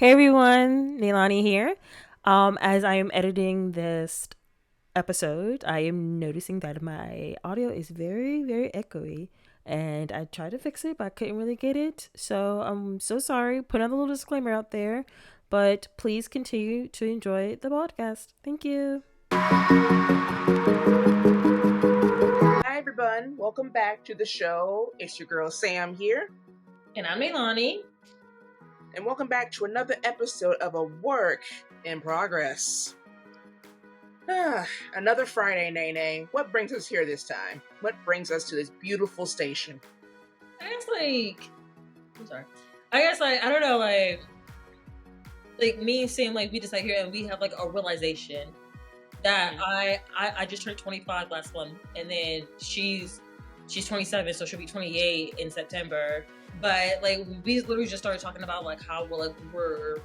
Hey everyone, Neilani here. As I am editing this episode, I am noticing that my audio is very, very echoey. And I tried to fix it, but I couldn't really get it. So I'm so sorry. Put another little disclaimer out there. But please continue to enjoy the podcast. Thank you. Hi everyone, welcome back to the show. It's your girl Sam here, And I'm Neilani. and welcome back to another episode of A Work in Progress. Another Friday, Nene. What brings us here this time? What brings us to this beautiful station? I guess I'm sorry. I guess I don't know, like me saying we just here and we have a realization that I just turned 25 last month, and then she's 27, so she'll be 28 in September. But we literally just started talking about how we're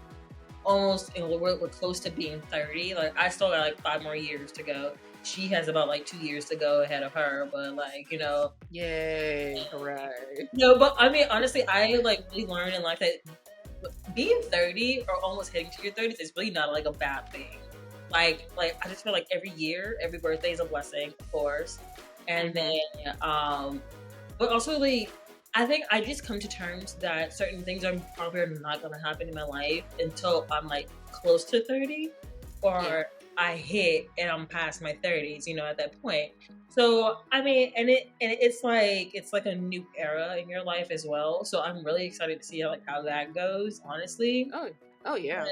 almost we're close to being 30. I still got 5 more years to go. She has about 2 years to go ahead of her, but Yay! Hooray! no. But I mean, honestly, I really learned in life that being 30 or almost heading to your 30s is really not a bad thing. I just feel every year, every birthday is a blessing, of course. And then but also I think I just come to terms that certain things are probably not gonna happen in my life until I'm close to 30, or I hit and I'm past my 30s, at that point. So I mean, it's a new era in your life as well. So I'm really excited to see how that goes, honestly. Oh yeah,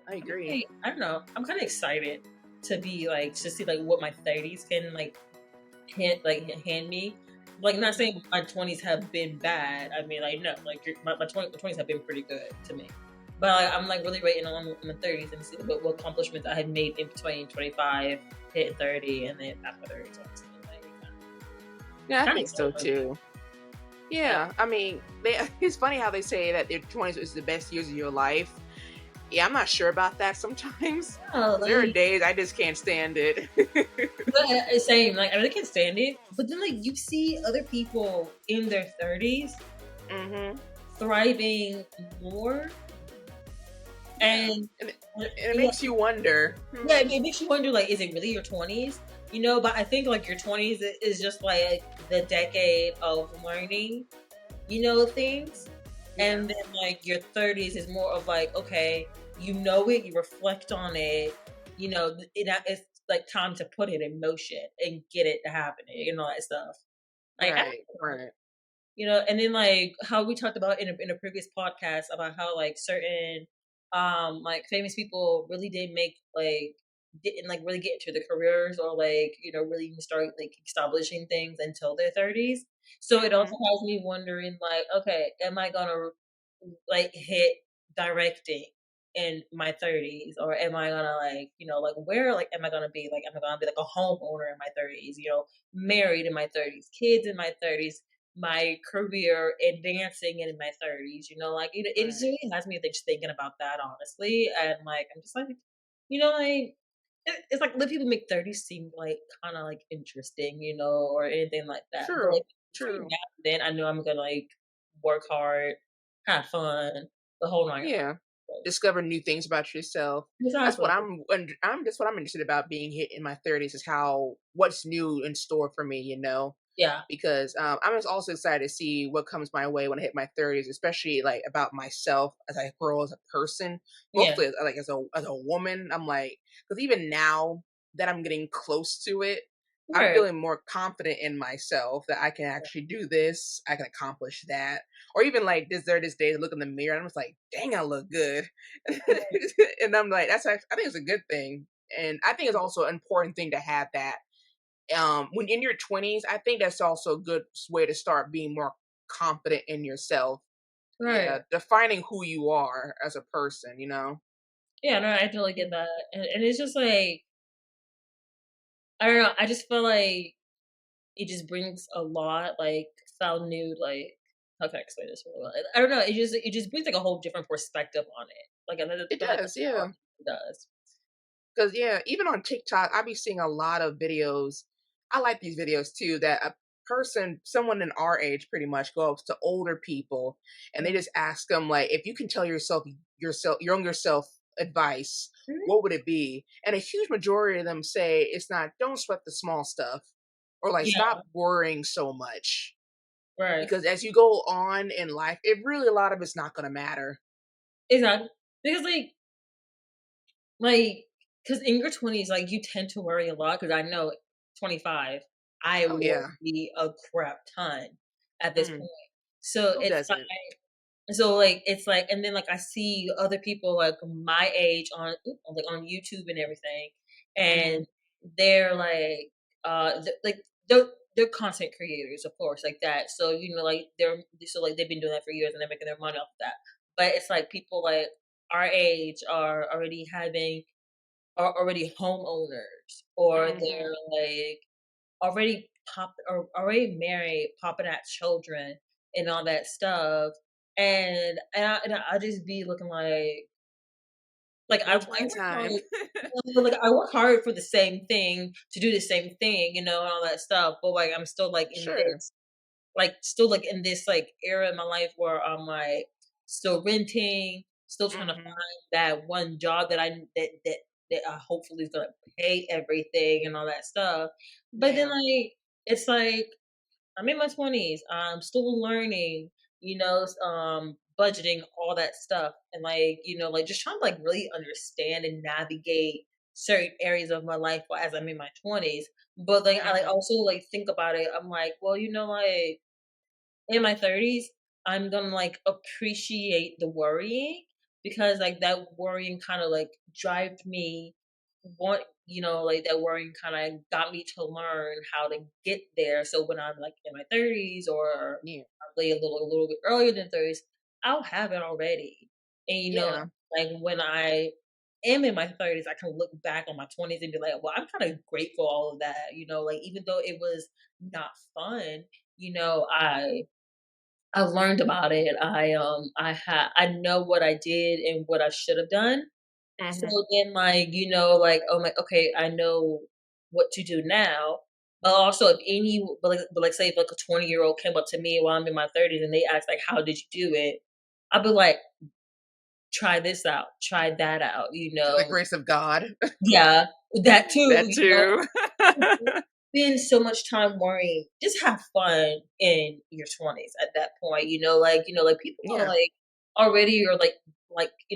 I agree. I don't know. I'm kind of excited to be to see what my 30s can hand me. Not saying my 20s have been bad. I mean, no, my 20s have been pretty good to me. But I'm really waiting on my 30s and see what accomplishments I have made in between 25, hitting 30, and then after 30. So Yeah, I think so too. Yeah, I mean, it's funny how they say that their 20s is the best years of your life. Yeah, I'm not sure about that sometimes. There are days I just can't stand it. Same, I really can't stand it. But then, you see other people in their 30s thriving more. And it makes you wonder. Yeah, it makes you wonder, is it really your 20s? But I think, your 20s is just, the decade of learning, things. And then, your 30s is more of, okay, it, you reflect on it, it's, time to put it in motion and get it to happen, and all that stuff. Right. And then, how we talked about in a previous podcast about how, certain famous people really didn't make didn't really get into the careers, or really even start establishing things until their 30s. So it also has me wondering, okay, am I gonna hit directing in my 30s, or am I gonna where am I gonna be, am I gonna be a homeowner in my 30s, married in my 30s, kids in my 30s, my career in dancing in my 30s, it just really has me just thinking about that, honestly. And I'm just it's let people make 30s seem kind of interesting, or anything like that. True. But between now and then, I know I'm gonna work hard, have fun, the whole nine yards. Yeah. Discover new things about yourself. That's what I'm just what I'm interested about being hit in my 30s is how what's new in store for me, Yeah. Because I'm just also excited to see what comes my way when I hit my 30s, especially about myself as I grow as a person. Mostly as a woman, I'm because even now that I'm getting close to it, I'm feeling more confident in myself that I can actually do this, I can accomplish that. Or even this day, I look in the mirror and I'm just dang, I look good. And I'm that's actually, I think it's a good thing. And I think it's also an important thing to have that when in your 20s. I think that's also a good way to start being more confident in yourself. Yeah, defining who you are as a person, Yeah, no, I totally get that. And it's just I don't know, I just feel it just brings a lot, found new, how can I explain this really well? I don't know, it just brings a whole different perspective on it. Another It does, yeah. It does. Because even on TikTok, I be seeing a lot of videos. I like these videos too that a someone in our age pretty much go up to older people and they Mhm. just ask them like, if you can tell your younger self advice, Mhm. what would it be? And a huge majority of them say it's not, don't sweat the small stuff, or like Yeah, stop worrying so much. right. Because as you go on in life, it really a lot of it's not gonna matter. Exactly. Because like, because in your 20s, like, you tend to worry a lot. Because I know at 25, I Oh yeah. worry a crap ton at this Mm, point. So who it's doesn't? it's like, and then like I see other people like my age on YouTube and everything, Hmm. and they're like like they're content creators, of course, like that. So like they've been doing that for years and they're making their money off of that. But it's like people like our age are already homeowners, or Hmm. they're like already married, popping out children and all that stuff. And I just be looking like I Where's my work hard, time? like I work hard for the same thing, to do the same thing, and all that stuff. But like I'm still Sure. like in this like era in my life where I'm like still renting, still trying to Hmm. find that one job that hopefully is gonna pay everything and all that stuff. But then Yeah. like it's like I'm in my 20s. I'm still learning, budgeting, all that stuff. And like just trying to like really understand and navigate certain areas of my life while as I'm in my 20s. But like I like Hmm. also like think about it. I'm like, well, like in my 30s, I'm gonna like appreciate the worrying, because like that worrying kind of like drive me like that worrying kind of got me to learn how to get there. So when I'm like in my 30s, or Yeah. probably a little bit earlier than 30s, I'll have it already. And Yeah. like when I am in my 30s, I can look back on my 20s and be like, well, I'm kind of grateful for all of that, like even though it was not fun, you know, I I learned about it. I know what I did and what I should have done. So Hmm. then like, oh my, okay, I know what to do now. But also if but like say if like a 20-year-old came up to me while I'm in my 30s and they asked like how did you do it? I'd be like, try this out, try that out, Through the grace of God. Yeah, that too, That too. spend so much time worrying. Just have fun in your 20s at that point. Like people are Yeah. like already or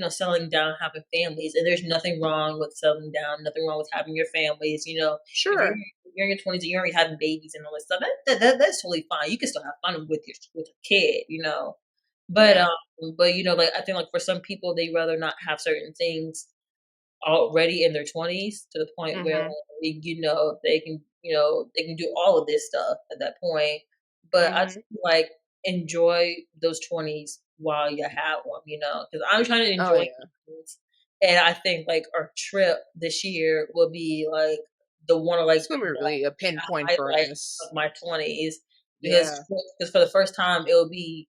settling down, having families, and there's nothing wrong with settling down, nothing wrong with having your families. Sure. If you're in your 20s and you're already having babies and all this stuff, that's totally fine. You can still have fun with a kid. But Yeah. like I think like for some people they rather not have certain things already in their 20s, to the point where Hmm. they can do all of this stuff at that point. But I just Hmm. like enjoy those 20s while you have them, because I'm trying to Oh enjoy yeah. things. And I think like our trip this year will be like the one of like It's gonna be the really a pinpoint for highlight of us. my 20s, because Yeah. because for the first time it'll be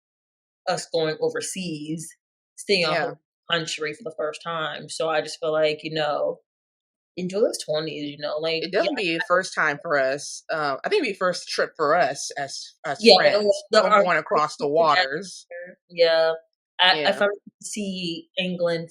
us going overseas, seeing a Yeah. whole country for the first time. So I just feel like, enjoy those 20s, like, It yeah, doesn't be a first time for us. I think it'd be first trip for us as yeah, friends, our going first across the trip waters. together, yeah. I Yeah. finally get to see England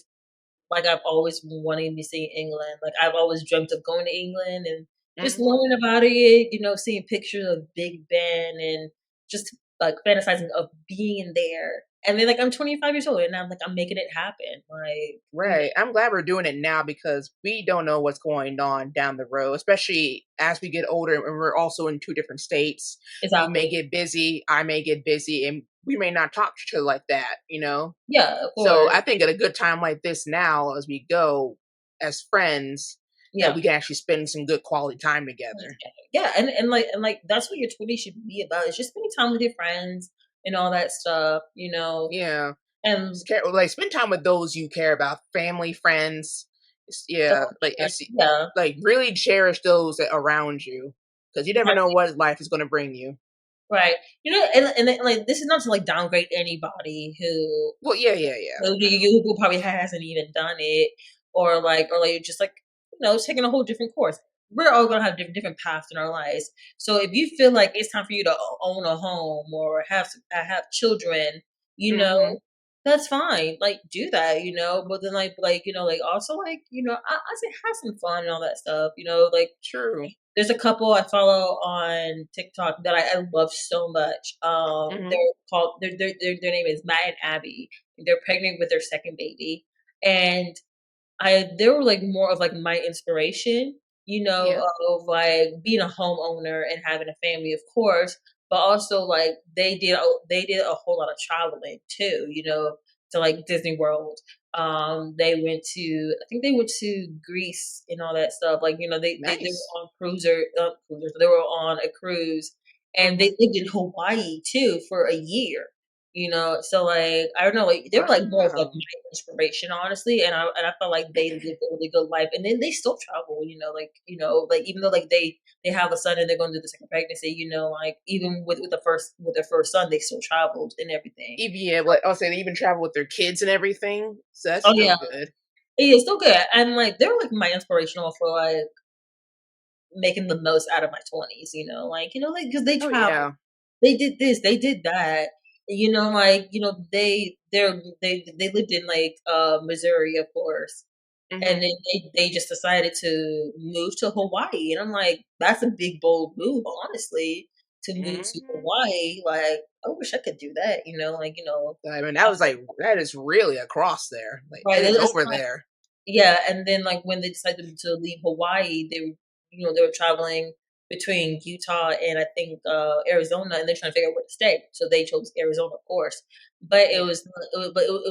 like I've always been wanting to see England. Like I've always dreamt of going to England and just Hmm. learning about it, seeing pictures of Big Ben and just like fantasizing of being there. And then like I'm 25 years old and I'm making it happen. Like, Right. I'm glad we're doing it now because we don't know what's going on down the road, especially as we get older and we're also in two different states. You may exactly. get busy, I may get busy, and we may not talk to each other like that. Yeah, of So course. I think at a good time like this now, as we go as friends, that Yeah. we can actually spend some good quality time together. Yeah, and that's what your 20s should be about. It's just spending time with your friends and all that stuff. Yeah. And Just care, like spend time with those you care about, family, friends. Yeah, like yeah, like really cherish those that around you because you never know exactly. what life is going to bring you. Right. And then, like this is not to like downgrade anybody Well, yeah, yeah, yeah. who probably hasn't even done it, or like just like taking a whole different course. we're all gonna have different paths in our lives. So if you feel like it's time for you to own a home or have children, you know, Mhm. that's fine. Like do that, you know. But then like also like I say have some fun and all that stuff. Like True. there's a couple I follow on TikTok that I love so much. They're Mhm. called their name is Matt and Abby. They're pregnant with their second baby, and they were like more of like my inspiration, Yeah. of like being a homeowner and having a family, of course, but also like they did a whole lot of traveling too, to like Disney World. They went to I think they went to Greece and all that stuff. Like, they were Nice. on cruisers. They were on a cruise and they Mhm. lived in Hawaii too for a year. So like I don't know, like they were like more of like Wow. my inspiration, honestly, and I felt like they lived a really good life, and then they still travel, like even though like they have a son and they're going through the second pregnancy, like even with their first son, they still traveled and everything. Even yeah, what I'll say they even travel with their kids and everything, so that's Oh still yeah, good. it is still good, and like they're like my inspirational for like making the most out of my 20s, like because they Oh, travel. yeah. They did this, they did that. Like, they lived in like Missouri, of course. And Mhm. then they just decided to move to Hawaii. And I'm like, that's a big bold move, honestly, to move to Mhm. Hawaii. Like, I wish I could do that, I mean, that was like that is really across there. Like, right. it is It's over not there. Yeah, and then, like, when they decided to leave Hawaii, they were traveling between Utah and I think, Arizona, and they're trying to figure out where to stay. So they chose Arizona, of course. But Yeah. it was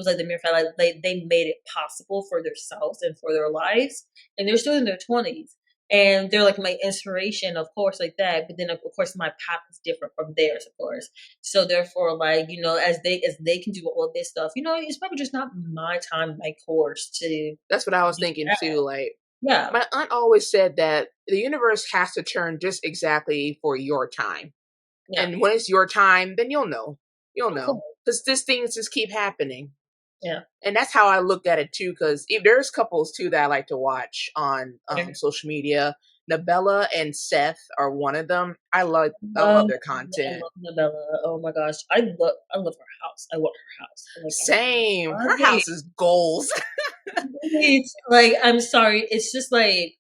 like the mere fact, like, they made it possible for themselves and for their lives, and they're still in their 20s. And they're like my inspiration, of course, like that. But then, of course, my path is different from theirs, of course. So therefore, like, as they can do all of this stuff, it's probably just not my time, my course to That's what I was do thinking that. too, like, Yeah, my aunt always said that the universe has to turn just exactly for your time. yeah, And when it's your time, then you'll know. You'll of know. course. Because these things just keep happening. Yeah. And that's how I looked at it too. Because if there's couples too that I like to watch on Okay. social media, Nabella and Seth are one of them. I love Love, their I content. love Annabella. Oh my gosh, I love her house. I want her house. Like Same. I love Her it. house is goals. It's like I'm sorry. It's just like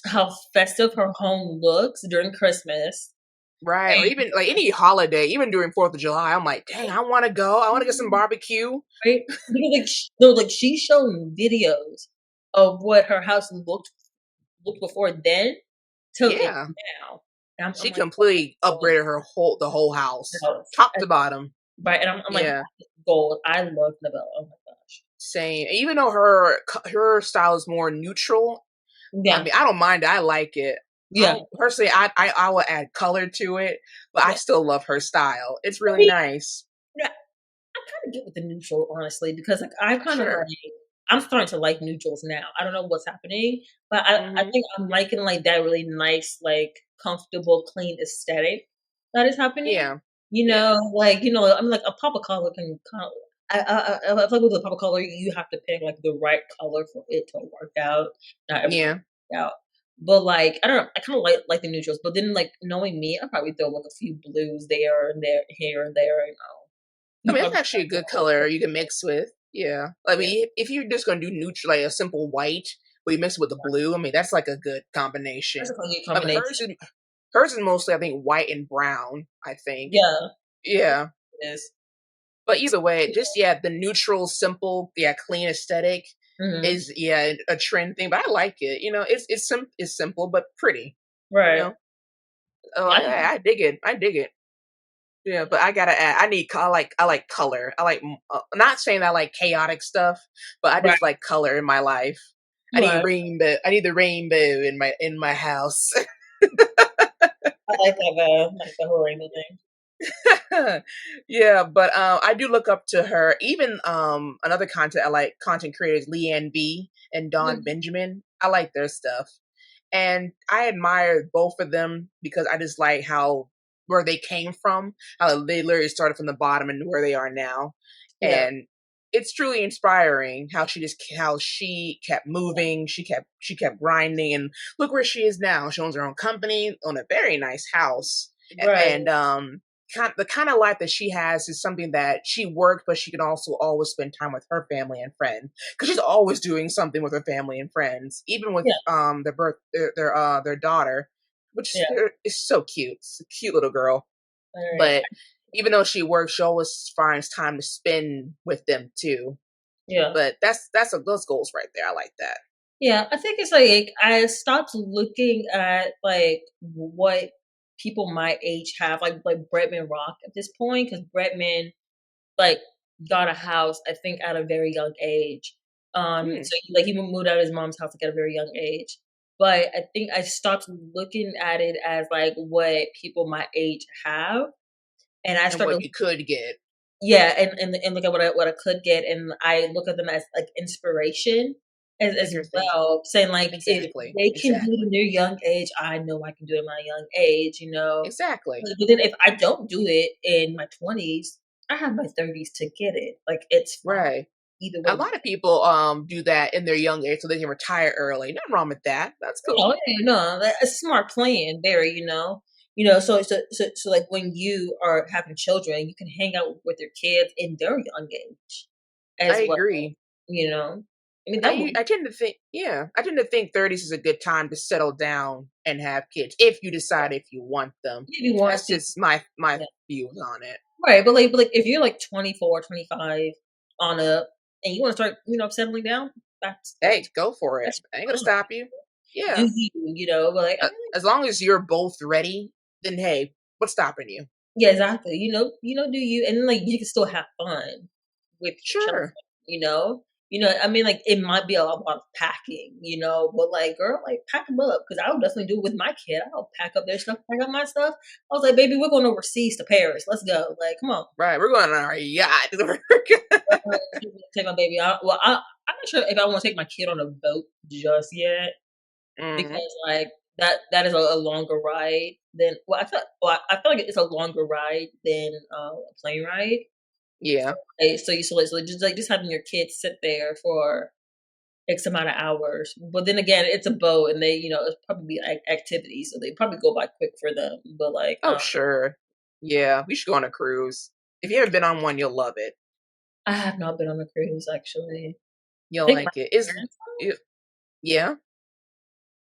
how festive her home looks during Christmas. Right. Or even like any holiday, even during 4th of July, I'm like, dang, I want to go. I want to get some And barbecue. right? Because like no, like she showed videos of what her house looked before then to it Yeah. now. And I'm She like, oh completely my god, upgraded the whole house, house. top to bottom. Right, and I'm like, Yeah. gold. I love Novella. Oh my gosh. Same. Even though her style is more neutral, I Yeah, mean, I don't mind it. I like it. yeah. Personally, I will add color to it, but I Yeah. still love her style. It's I really mean, nice. yeah, I kind of get with the neutral, honestly, because like I kind of Sure. like I'm starting to like neutrals now. I don't know what's happening, but I Mhm. think I'm liking like that really nice, like comfortable, clean aesthetic that is happening. Yeah. Yeah. I'm like a pop of color can kind of. I feel like with a pop of color, you have to pick like the right color for it to work out. Not every color Yeah. works out. But like I don't know, I kind of like the neutrals. But then like knowing me, I probably throw like a few blues there and there, here and there. I You mean, it's probably actually a have good a color whole you can mix with. Yeah. I yeah. mean, if you're just gonna do neutral, like a simple white, but you mix it with the blue, I mean, that's like a good That's a combination. funny I mean, combination. hers is mostly, I think, white and brown. I think. Yeah, it Yeah. is. But either way, just yeah, the neutral, simple, yeah, clean aesthetic Mhm. is yeah a trend thing. But I like it. It's simple but pretty. You Right. know. Oh, Yeah. I dig it. I dig it. Yeah, but I gotta add. I like color. Not saying I like chaotic stuff, but I Right. just like color in my life. I need Right. rainbow. I need the rainbow in my house. I like that, like the whole rainbow thing. Yeah, but I do look up to her. Even another content creators, Leanne B and Dawn Mhm. Benjamin. I like their stuff, and I admire both of them because I just like how where they came from, how they literally started from the bottom and where they are now, Yeah. and it's truly inspiring how she kept moving, she kept grinding, and look where she is now. She owns her own company, own a very nice house, Right. and the kind of life that she has is something that she works, but she can also always spend time with her family and friends because she's always doing something with her family and friends, even with Yeah. their daughter, which Yeah. is so cute. It's a cute little girl, All right. but even though she works, she always finds time to spend with them too. Yeah. But those goals right there. I like that. Yeah, I think it's like I stopped looking at like what people my age have, like Bretman Rock at this point, because Bretman like got a house, I think, at a very young age. Hmm. So like he moved out of his mom's house like, at a very young age. But I think I stopped looking at it as like what people my age have, and I And started what you could get. yeah, and look at what I could get, and I look at them as like inspiration as Interesting. well, saying like if Exactly. they can do it in Exactly. their young age, I know I can do it in my young age, you know. Exactly. But then if I don't do it in my 20s, I have my 30s to get it. Like it's fine Right. either A way. lot of people do that in their young age so they can retire early. Nothing wrong with that. That's Oh cool. yeah, no, that's a smart plan, very, so like when you are having children, you can hang out with your kids in their young age I as well, agree. you know. I mean that would I tend to think, yeah, I tend to think 30s is a good time to settle down and have kids if you decide if you want them. maybe want That's to, just my yeah. views on it. Right, but like if you're like 24, 25 on up and you want to start, settling down, Hey, go for it. that's I ain't gonna fine. stop you. Do Yeah, but like I mean, as long as you're both ready, then hey, what's stopping you? yeah, exactly. Do you, and then like you can still have fun with your children, Sure. you know? I mean, like it might be a lot of packing, but like, girl, like pack them up because I'll definitely do it with my kid. I'll pack up their stuff, pack up my stuff. I was like, baby, we're going overseas to Paris. Let's go. Like, come on. Right, we're going on our yacht. Take my baby out. Well, I'm not sure if I want to take my kid on a boat just yet Hmm. because like that is a longer ride than I feel like it's a longer ride than a plane ride. Yeah. So just having your kids sit there for X amount of hours, but then again, it's a boat, and it's probably be activities, so they probably go by quick for them. But like, Oh, sure. Yeah, we should go on a cruise. If you haven't been on one, you'll love it. I have not been on a cruise actually. I You'll think my like it. Is parents. it, yeah.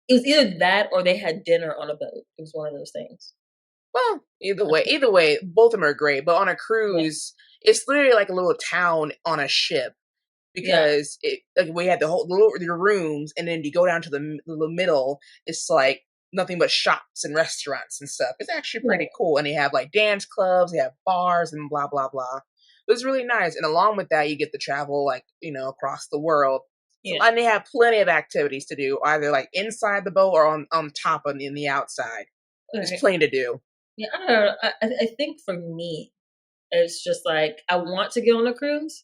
It was either that or they had dinner on a boat. It was one of those things. Well, either way, both of them are great. But on a Yeah, cruise, it's literally like a little town on a ship yeah, because we had the rooms, and then you go down to the middle. It's like nothing but shops and restaurants and stuff. It's actually yeah, pretty cool, and they have like dance clubs, they have bars, and blah blah blah. It was really nice, and along with that, you get to travel like across the world. So, yeah. and they have plenty of activities to do, either like inside the boat or on top and in the outside. There's Right. plenty to do. Yeah, I don't know. I think for me, it's just like I want to get on a cruise.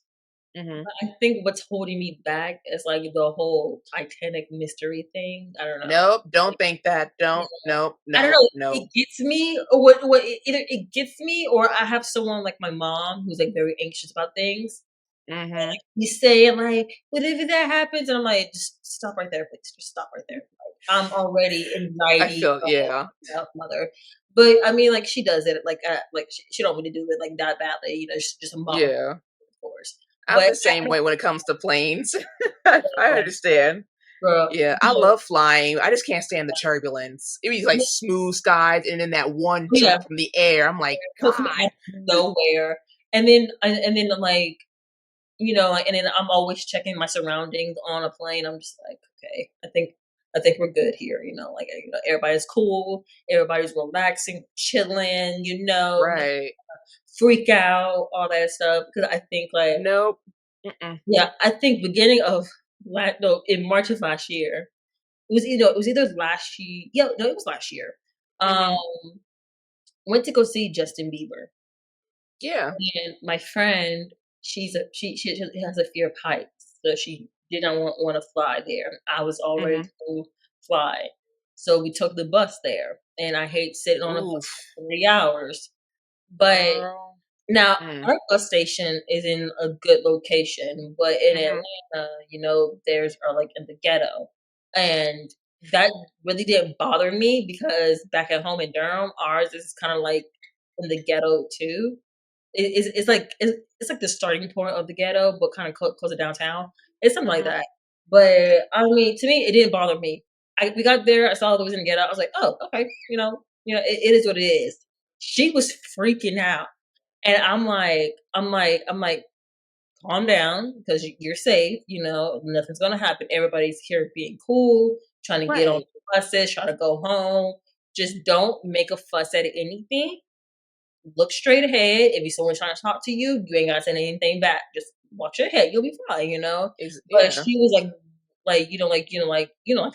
Hmm. I think what's holding me back is like the whole Titanic mystery thing. I don't know. Nope, don't think that. Yeah. Don't. Nope. I don't Nope. know. Nope. It gets me, or what? Either it gets me, or I have someone like my mom who's like very anxious about things. Hmm. He's saying like, "What if that happens?" And I'm like, "Just stop right there, please. Just stop right there." Like, I'm already I anxiety feel, yeah. about mother, but I mean, like she does it like she don't want to do it like that badly. She's just a mom, of Yeah. course. I'm But the same way when it comes to planes. I understand. girl, Yeah, I no, love flying. I just can't stand the turbulence. It was like smooth skies and then that one yeah, jump from the air. I'm like, come from God. out of nowhere, and then like and then I'm always checking my surroundings on a plane. I'm just like, okay, I think we're good here. Like everybody's cool, everybody's relaxing, chilling. Not Right. freak out, all that stuff. Because I think like Nope. Mm-mm. yeah, I think beginning of no in March of last year. It was either last year. Yeah, no, it was last year. Um, Hmm. went to go see Justin Bieber. Yeah. And my friend, she has a fear of heights, so she did not want to fly there. I was all ready Hmm. to go fly, so we took the bus there. And I hate sitting on a bus Oof. for 3 hours, but Girl. Now, Mm. our bus station is in a good location, but in Mhm. Atlanta, there's are like in the ghetto, and that really didn't bother me because back at home in Durham, ours is kind of like in the ghetto too. It's like the starting point of the ghetto, but kind of close to downtown. It's something like Mhm. that. But I mean, to me, it didn't bother me. We got there, I saw that it was in the ghetto. I was like, oh, okay, it is what it is. She was freaking out, and I'm like, calm down because you're safe. Nothing's gonna happen. Everybody's here being cool, trying to get on Right. the buses, trying to go home. Just don't make a fuss at anything. Look straight ahead. If someone's trying to talk to you, you ain't gotta send anything back. Just watch your head. You'll be fine. But Yeah. she was like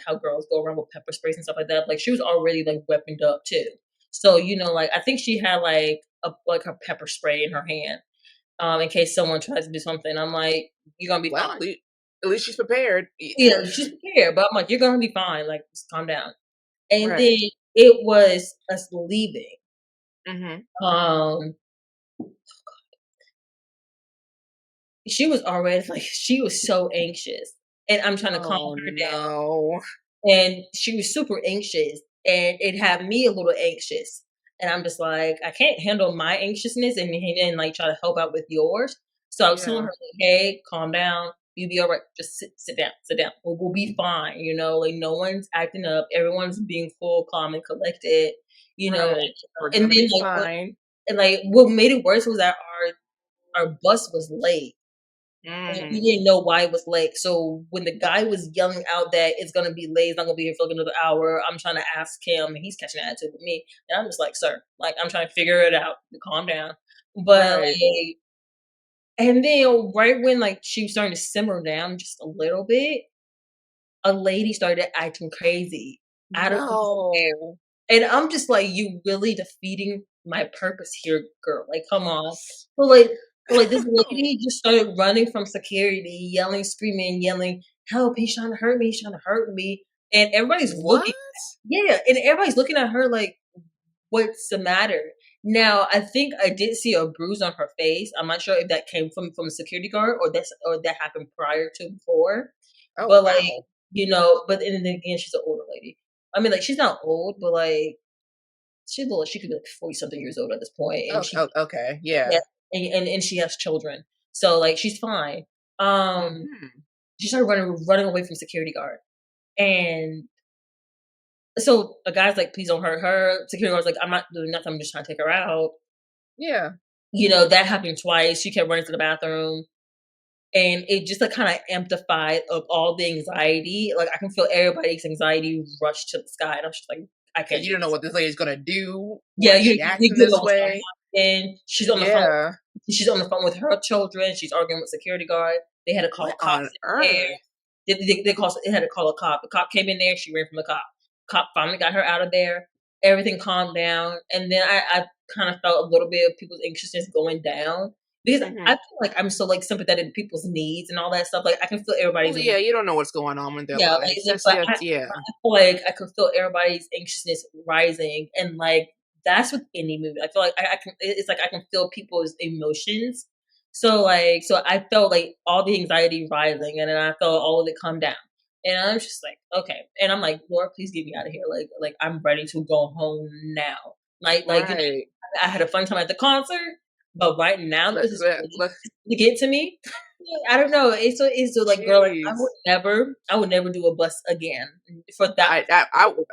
how girls go around with pepper sprays and stuff like that. Like she was already like weaponed up too. So like I think she had like her pepper spray in her hand, in case someone tries to do something. I'm like, you're gonna be Well, fine. at least she's prepared. Yeah, she's prepared, but I'm like, you're gonna be fine. Like, just calm down. And then Right. it was us leaving. Mhm. Um, she was already like she was so anxious, and I'm trying to calm Oh, her down, no. and she was super anxious, and it had me a little anxious. And I'm just like, I can't handle my anxiousness and then like try to help out with yours. So I was telling her, Yeah. like, hey, calm down. You'll be all right. Just sit down, sit down. We'll be fine. Like no one's acting up. Everyone's being cool, calm, and collected. You know, Right. We're and gonna then be fine. what made it worse was that our bus was late. And we Mm. didn't know why it was late. So when the guy was yelling out that it's gonna be late, it's not gonna be here for like another hour, I'm trying to ask him, and he's catching an attitude with me. And I'm just like, sir, like I'm trying to figure it out. Calm down. But Right. like, and then right when like she was starting to simmer down just a little bit, a lady started acting crazy out of nowhere. No. And I'm just like, you really defeating my purpose here, girl. Like, come on. But like this lady just started running from security, yelling, screaming, yelling, help, he's trying to hurt me, he's trying to hurt me. And everybody's looking, What? yeah, and everybody's looking at her like, what's the matter? Now, I think I did see a bruise on her face. I'm not sure if that came from a security guard or that happened prior to before. Oh, But like, wow. but then again, she's an older lady. I mean, like she's not old, but like she could be like 40 something years old at this point, and Okay. Okay. yeah, Yeah. and she has children, so like she's fine. Um, Mhm. she started running away from security guard, and so a guy's like, "Please don't hurt her." Security guard's like, "I'm not doing nothing. I'm just trying to take her out." Yeah. That happened twice. She kept running to the bathroom, and it just like kind of amplified of all the anxiety. Like I can feel everybody's anxiety rush to the sky, and I'm just like, I Because can't you do don't know this. what this lady's gonna do. Yeah, Why is she acting you know this what's gonna way? happen. Yeah. She's on the phone with her children. She's arguing with security guard. They had to call What cops on in there. earth? They had to call a cop. The cop came in there. She ran from the cop. Cop finally got her out of there. Everything calmed down, and then I kind of felt a little bit of people's anxiousness going down because I Mhm. feel like I'm so like sympathetic to people's needs and all that stuff. Like I can feel Well, everybody's yeah, you don't know what's going on in their yeah, lives. but That's yeah. I feel like I could feel everybody's anxiousness rising, and like that's with any movie. I feel like I can. It's like I can feel people's emotions. So I felt like all the anxiety rising, and then I felt all of it come down, and I'm just like, okay, and I'm like, Lord, please get me out of here. Like I'm ready to go home now. Right. I had a fun time at the concert, but right now Let, this is let, really let, to get to me. I don't know. It's so like, girl, like jeez. I would never do a bus again for that.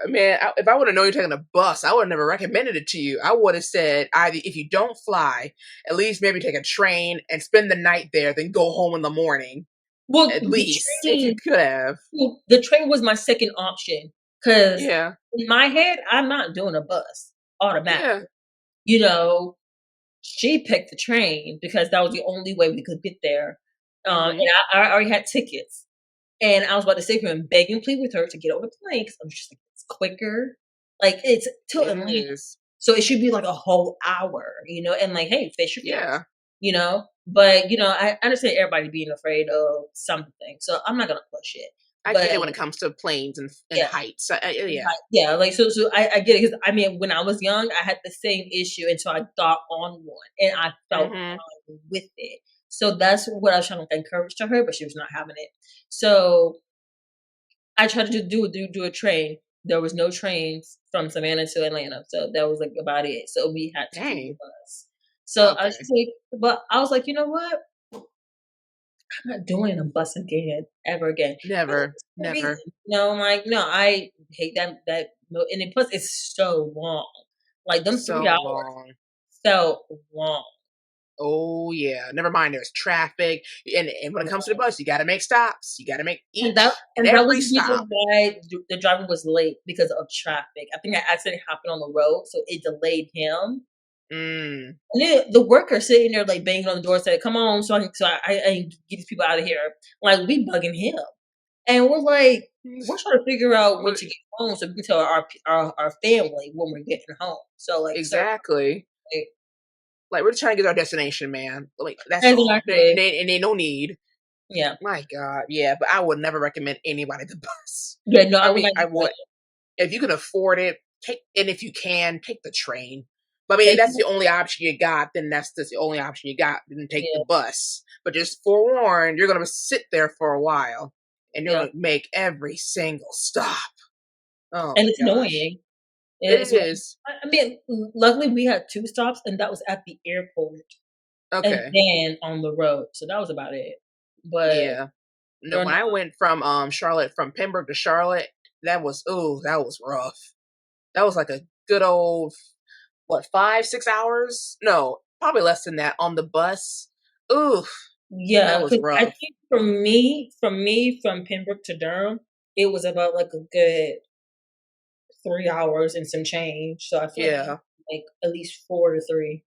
Man, if I would have known you're taking a bus, I would have never recommended it to you. I would have said either if you don't fly, at least maybe take a train and spend the night there, then go home in the morning. Well, At least if you could have. the train was my second option because Yeah, in my head, I'm not doing a bus automatically. yeah. You know, she picked the train because that was the only way we could get there. Hmm. And I already had tickets. And I was about to sit here and beg and plead with her to get on the plane because I was just like, it's quicker. Like, it's till It Atlanta. is. So it should be like a whole hour, and like, hey, face your fears, Yeah. you know? But, I understand everybody being afraid of something. So I'm not going to push it. I get it when it comes to planes and Yeah, heights. Yeah. yeah, like, so I get it, 'cause, I mean, when I was young, I had the same issue until I got on one, and I felt Mhm. fine with it. So that's what I was trying to encourage to her, but she was not having it. So I tried to do a train. There was no trains from Savannah to Atlanta, so that was, like, about it. So we had to do the Dang. bus. So I was Okay. just like, but I was like, "You know what? I'm not doing a bus again, ever again." For no Never. particular reason. Never. No, I'm like, "No, I hate that no," and then plus it's so long. Like, them 3 So hours long. felt long. Oh yeah. Never mind. There's traffic, and when it comes to the bus, you got to make stops. You got to make And that each and and that was every the reason stop. why the driver was late because of traffic. I think an accident happened on the road, so it delayed him. Mm. And then the worker sitting there, like, banging on the door said, "Come on, so I can get these people out of here." Like, we bugging him. And we're like, we're trying to figure out when What- to get home so we can tell our family when we're getting home. So, like, sir, Exactly. like, Like we're just trying to get our destination, man. Like that's all. exactly. They no need. Yeah. My God, yeah. But I would never recommend anybody the bus. Yeah, no, I I would mean, not I use would if you can afford it, take and if you can, take the train. But I mean, if it. that's the only option you got, then that's just the only option you got. Then take the Yeah, bus. But just forewarned, you're gonna sit there for a while, and you're yeah. gonna make every single stop. Oh And my it's gosh, annoying. it It's is. I mean, luckily we had 2 stops, and that was at the airport and Okay, then on the road, so that was about it. But yeah. No, during when the I went from Charlotte, from Pembroke to Charlotte, that was rough. That was like a good old what 5 6 hours? No, probably less than that on the bus. Oof, that yeah, was because I rough. think for me, from Pembroke to Durham, it was about, like, a good 3 hours and some change, so I feel Yeah, like at least 4 to 3.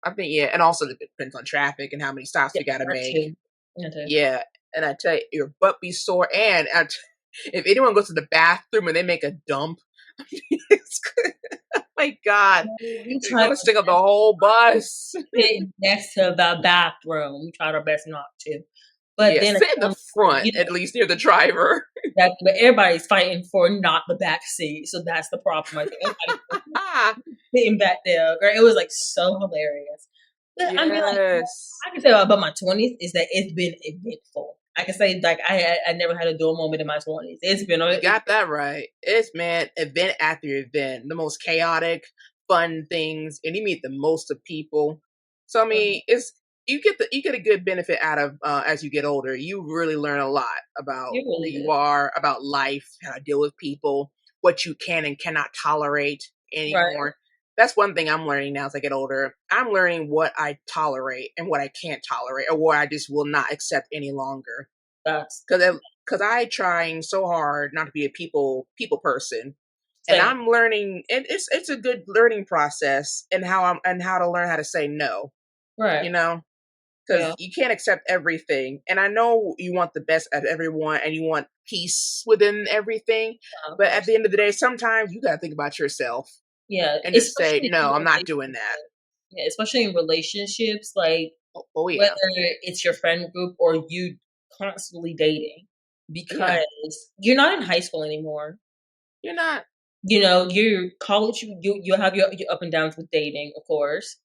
I think yeah, and also it depends on traffic and how many stops Yeah, we got to that make. too. That too. Yeah, and I tell you, your butt be sore. And if anyone goes to the bathroom and they make a dump, it's good. Oh my God, We it's tried gonna our stick up the best whole bus. to sit next to the bathroom. We tried our best not to. But Yeah, then at sit in the some point, front at least near the driver. but everybody's fighting for not the back seat, so that's the problem. I think everybody's sitting back there, girl. It was like so hilarious. But I mean, like, Yes. I can say about my 20s is that it's been eventful. I can say like I never had a dull moment in my 20s. You got that right. It's man, event after event, the most chaotic, fun things, and you meet the most of people. So I mean, it's you get a good benefit out of as you get older. You really learn a lot about you who really you do, are, about life, how to deal with people, what you can and cannot tolerate right? anymore. That's one thing I'm learning now as I get older. I'm learning what I tolerate and what I can't tolerate, or what I just will not accept any longer. That's Because I trying so hard not to be a people person, and same, I'm learning. It's a good learning process, and how to learn how to say no. right? You know, because Yeah, you can't accept everything, and I know you want the best of everyone, and you want peace within everything. of But at course. the end of the day, sometimes you gotta think about yourself Yeah, and just say, especially in no, I'm not doing that. relationships. Yeah, especially in relationships, like Oh whether yeah, it's your friend group or you constantly dating, yeah. because you're not in high school anymore. You're not. You know, you're college, you have your up and downs with dating, of course.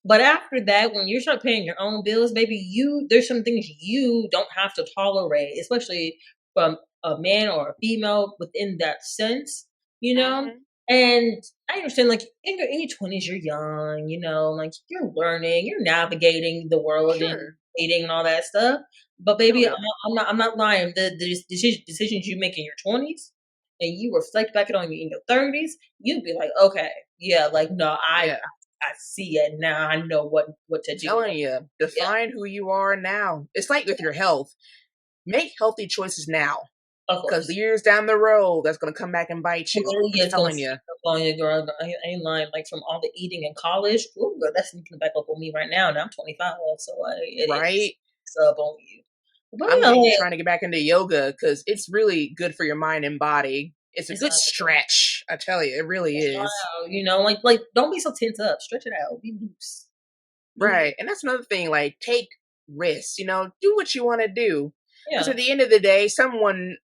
But after that, when you start paying your own bills, baby, there's some things you don't have to tolerate, especially from a man or a female within that sense, you know? Hmm. And I understand, like, in your 20s, you're young, like, you're learning, you're navigating the world and Sure. dating and all that stuff. But Oh baby, I'm yeah. not, I'm not, I'm not lying. The decisions you make in your 20s and you reflect back on in your 30s, you'd be like, okay, yeah, like, no, I Yeah. I see it now. I know what to do. Telling you, Yeah, define who you are now. It's like with your health. Make healthy choices now, of because course. years down the road, that's gonna come back and bite you. Literally, I'm yeah, it's gonna telling sneak you. up on you, girl. I ain't lying. Like from all the eating in college, ooh, girl, that's sneaking back up on me right now. Now I'm 25, so like it Right? sneaks up on you. But I'm yeah, even like, trying to get back into yoga because it's really good for your mind and body. It's a it's good not stretch. I tell you, it really is. out, like don't be so tense up. Stretch it out. Be loose. Be loose. Right. And that's another thing. Like, take risks. Do what you want to do. Because Yeah. at the end of the day,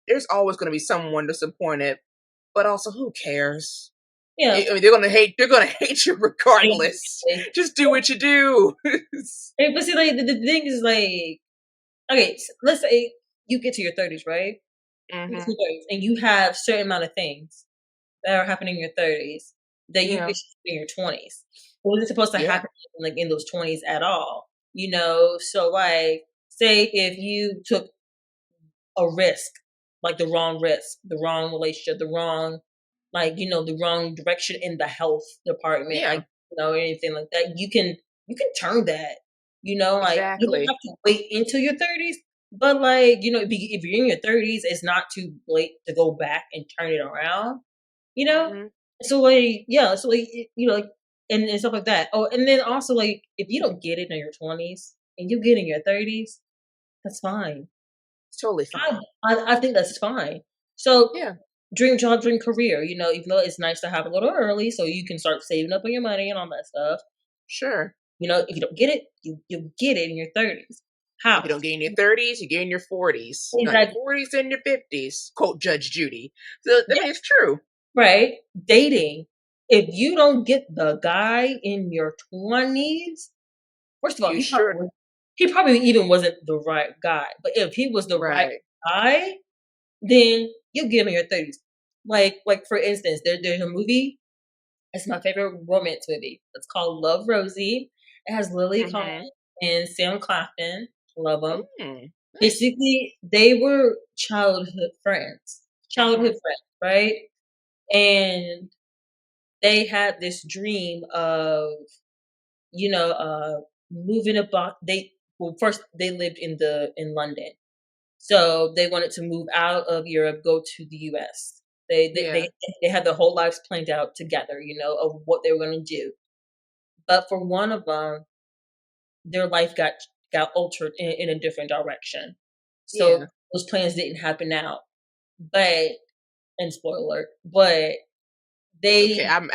there's always going to be someone disappointed, but also who cares? Yeah. I mean, they're gonna hate you regardless. Exactly. Just do what you do. But see, like the thing is, like, okay, let's say you get to your 30s, right? You get to Hmm. your 30s, and you have certain amount of things that are happening in your 30s that you Yeah, wish in your 20s. It wasn't supposed to yeah, happen like in those 20s at all, you know. So, like, say if you took a risk, like the wrong risk, the wrong relationship, the wrong, like, you know, the wrong direction in the health department, yeah. you know, anything like that, you can turn that, you know, like you don't Exactly. have to wait until your 30s, but like, you know, if you're in your 30s, it's not too late to go back and turn it around, you know. Hmm. So like, yeah, so like, you know, like, and stuff like that. Oh, and then also like, if you don't get it in your 20s and you get in your 30s, that's fine. It's totally I, fine. I think that's fine. So Yeah, dream job, dream career. You know, even though it's nice to have a little early, so you can start saving up on your money and all that stuff. sure. You know, if you don't get it, you get it in your 30s. If you How? don't get in your 30s, you get in your 40s. Not your Exactly. 40s, then your 50s. Quote Judge Judy. So I Yeah. mean, it's true. Right. Dating. If you don't get the guy in your 20s, first of all, You sure? he probably even wasn't the right guy. But if he was the right Right. guy, then you get him in your 30s. Like for instance, there's a movie. It's my favorite romance movie. It's called Love Rosie. It has Lily Collins Mm-hmm. and Sam Claflin. Love them. Mm. Nice. Basically, they were childhood friends. Mm-hmm. Childhood friends, right? And they had this dream of, you know, moving about. First they lived in London, so they wanted to move out of Europe, go to the US. They they Yeah. they, they had their whole lives planned out together, you know, of what they were going to do. But for one of them, their life got altered in a different direction. So Yeah. those plans didn't happen out. But and spoiler alert, but It's okay. they I'm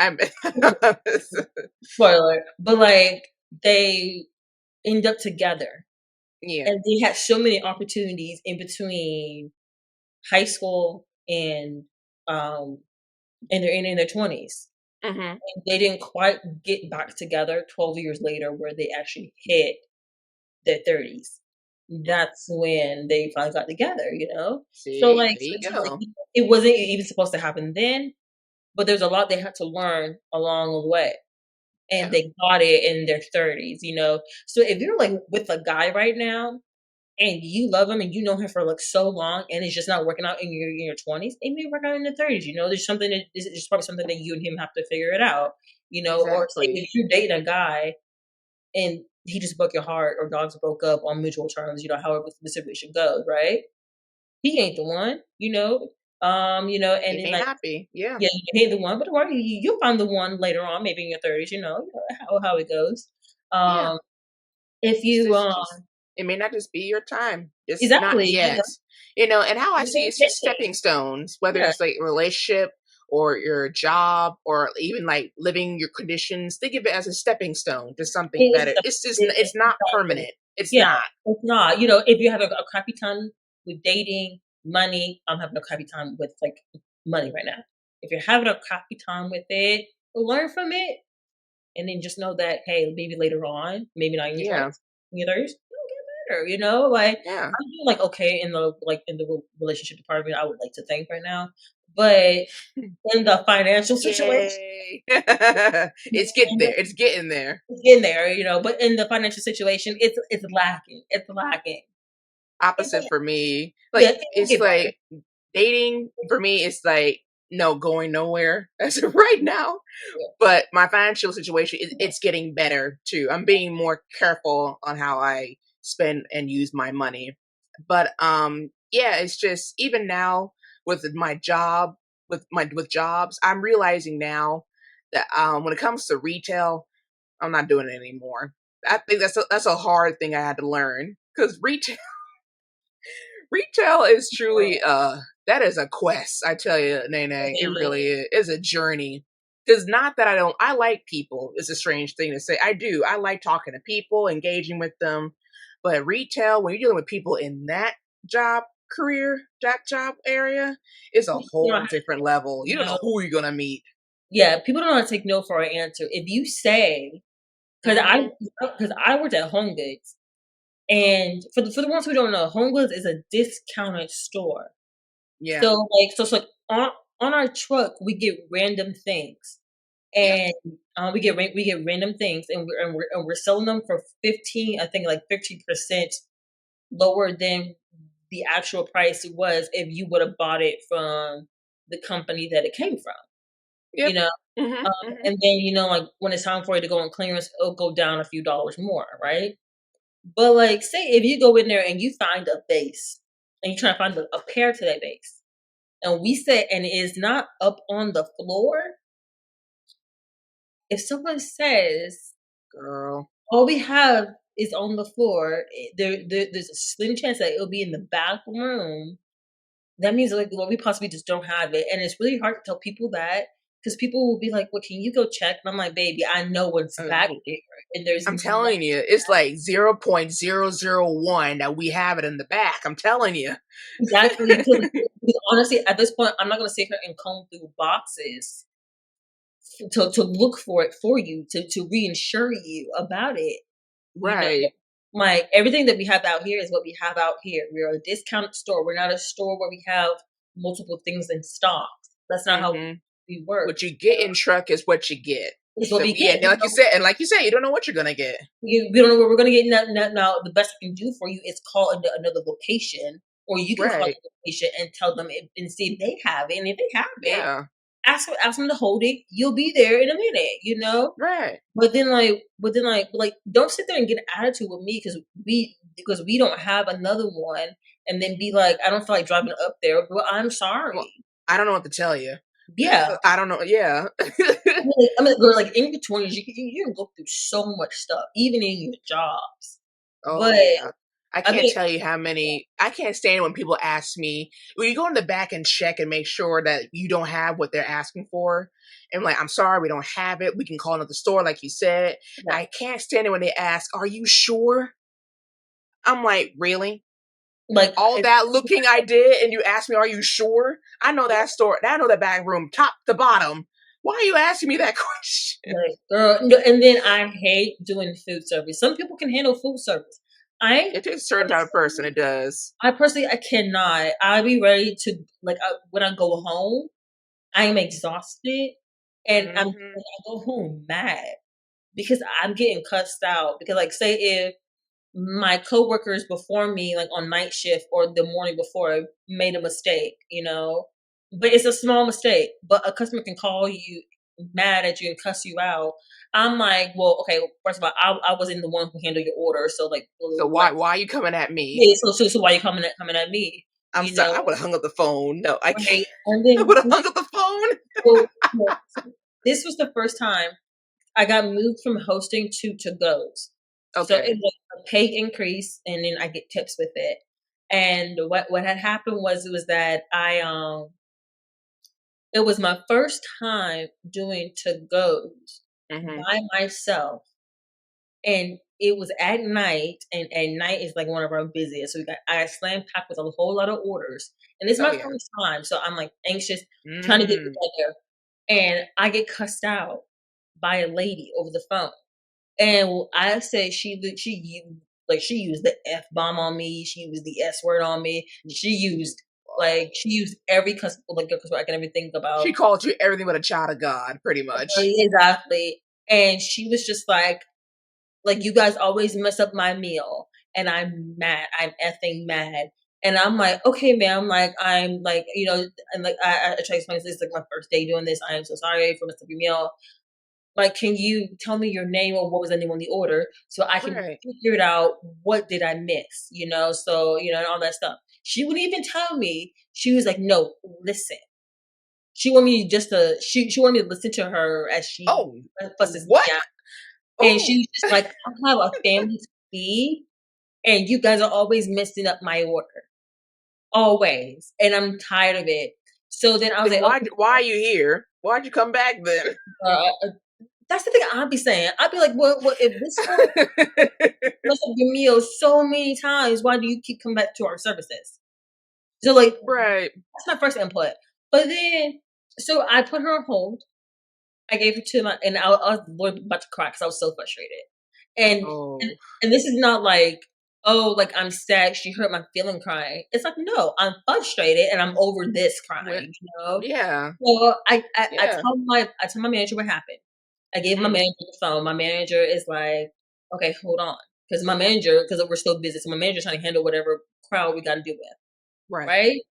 spoiler, but like they end up together, yeah. and they had so many opportunities in between high school and um in their 20s. Mm-hmm. They didn't quite get back together 12 years later where they actually hit their 30s. That's when they finally got together, you know? So, See, like, there you like, go. it wasn't even supposed to happen then, but there's a lot they had to learn along the way. And Yeah. they got it in their 30s, you know? So if you're like with a guy right now and you love him and you know him for like so long and it's just not working out in your 20s, it may work out in the 30s, you know? There's probably something that you and him have to figure it out, you know? Or say Exactly. if you're dating a guy and he just broke your heart or dogs broke up on mutual terms, you know, however the situation goes, right? He ain't the one, you know. You know, and It then may like, not be. Yeah. yeah, he ain't the one, but don't worry, you'll find the one later on, maybe in your 30s, you know how it goes. Yeah. Um, if It's you just it may not just be your time. It's not exactly, you know, yet. And how I you see ain't it's just pitching. stepping stones, whether Yeah, it's like a relationship or your job or even like living your conditions. Think of it as a stepping stone to something it's better. the It's just it's not exactly. permanent. It's Yeah, not. it's not. You know, if you have a crappy time with dating, money, I'm having a crappy time with like money right now. If you're having a crappy time with it, learn from it, and then just know that hey, maybe later on, maybe not in your Yeah. 20s, in your 30s, it'll get better. You know, like Yeah. I'm doing like okay in the relationship department. I would like to think right now, but in the financial situation, Yay. It's get there. It's getting there. it's in there, you know. But in the financial situation, it's lacking. It's lacking. It Opposite will, for me. yeah, Like it will it's get better. like dating for me is like no going nowhere as of right now. But my financial situation it's getting better too. I'm being more careful on how I spend and use my money. But yeah, it's just even now with my job with jobs, I'm realizing now that when it comes to retail, I'm not doing it anymore. I think that's a hard thing I had to learn cuz retail is truly that is a quest, I tell you, Nene. It really is. It's a journey. Because not that I like people. It's a strange thing to say. I do. I like talking to people, engaging with them. But retail, when you're dealing with people in that job job area, it's a People don't know whole how to different take level. You don't know no. who you're gonna meet. Yeah, people don't know how to take no for an answer. If you say, Hmm. because I worked at Home Goods, and for the ones who don't know, Home Goods is a discounted store. Yeah. So it's like on our truck we get random things, Yep. and we get random things, and we're selling them for 15, I think like 15% lower than the actual price it was if you would have bought it from the company that it came from. You Yep. know, Hmm. Hmm. and then like when it's time for it to go on clearance, it'll go down a few dollars more, right? But like, say if you go in there and you find a base, and you try to find a pair to that base, and we say and it is not up on the floor, if someone says Girl. all we have is on the floor, there's a slim chance that it'll be in the back room. That means like, well, we possibly just don't have it, and it's really hard to tell people that because people will be like, "Well, can you go check?" And I'm like, "Baby, I know what's Uh, back there, and there's I'm no telling you, it's like 0.001 that we have it in the back. I'm telling you. exactly." Because honestly, at this point, I'm not gonna sit here and comb through boxes to look for it for you to reinsure you about it. You know, Right. like everything that we have out here is what we have out here. We're a discount store. We're not a store where we have multiple things in stock. That's not how Hmm. we work. What you get in truck is what you get. It's what So we yeah, get. and like you said, you don't know what you're gonna get. We don't know where we're gonna get. Now, the best I can do for you is call another location, or you can call Right. the location and tell them and see if they have it. And if they have it, Yeah. ask them to hold it. You'll be there in a minute. Right. But then, don't sit there and get an attitude with me because we don't have another one, and then be like, I don't feel like driving up there. Well, I'm Well, sorry. I don't know what to tell you. Yeah, I don't know. Yeah. girl, like in your 20s, you can go through so much stuff, even in your jobs. Oh But yeah. I I can't mean, tell you how many. I can't stand when people ask me. When you go in the back and check and make sure that you don't have what they're asking for, and like, I'm sorry, we don't have it. We can call another store, like you said. yeah, I can't stand it when they ask, "Are you sure?" I'm like, really? like All that looking I did, and you ask me, "Are you sure?" I know that store. I know that back room, top to bottom. Why are you asking me that question? like, girl, no, and then I hate doing food service. Some people can handle food service. I It takes a certain type of person. It does. I personally I cannot. I'll be ready to when I go home. I am exhausted, and Hmm. I go home mad because I'm getting cussed out. Because like, say if my coworkers before me, like on night shift or the morning before, made a mistake, but it's a small mistake. But a customer can call you mad at you and cuss you out. I'm like, well, okay. First of all, I wasn't the one who handled your order, so like, So why are you coming at me? yeah. So why you coming at me? I'm You sorry. know, I would have hung up the phone. No, I can't. right? And I then would have hung up the phone. so this was the first time I got moved from hosting to goes. So it Okay. was a pay increase, and then I get tips with it. And what had happened was it was that it was my first time doing to goes Hmm. by myself, and it was at night, and at night is like one of our busiest. So I got slam packed with a whole lot of orders, and it's Oh my yeah. first time, so I'm like anxious, trying to get Mm. together, and I get cussed out by a lady over the phone. And I said she used the F bomb on me. She used the S word on me. She used every cuss word I can ever think about. She called you everything but a child of God, pretty much. Exactly. And she was just like you guys always mess up my meal, and I'm mad. I'm effing mad. And I'm like, okay, ma'am. Like I'm like, and like I try to explain this is like my first day doing this. I am so sorry for messing up your meal. Like, can you tell me your name or what was the name on the order so I can Right. figure it out? What did I miss? So and all that stuff. She wouldn't even tell me. She was like, "No, listen." She wanted me just to she wanted me to listen to her as she Oh, fusses what? me out, and she Oh, was just like, "I have a family to feed, and you guys are always messing up my order, always, and I'm tired of it." So then I was then like, "Okay." why are you here? Why'd you come back then? That's the thing I'd be saying. I'd be like, well, if this store mess up your meal so many times, why do you keep coming back to our services? So like Right. that's my first input. But then so I put her on hold. I gave it to my and I was literally about to cry because I was so frustrated. And and Oh, and this is not like, "Oh, like, I'm sad she hurt my feeling crying." It's like, "No, I'm frustrated and I'm over this well, crying," you know? yeah, So yeah. I tell my manager what happened. I gave my Mm, manager the phone. My manager is like, "Okay, hold on," because my manager, because we're still busy, so my manager's trying to handle whatever crowd we gotta deal with, right. right?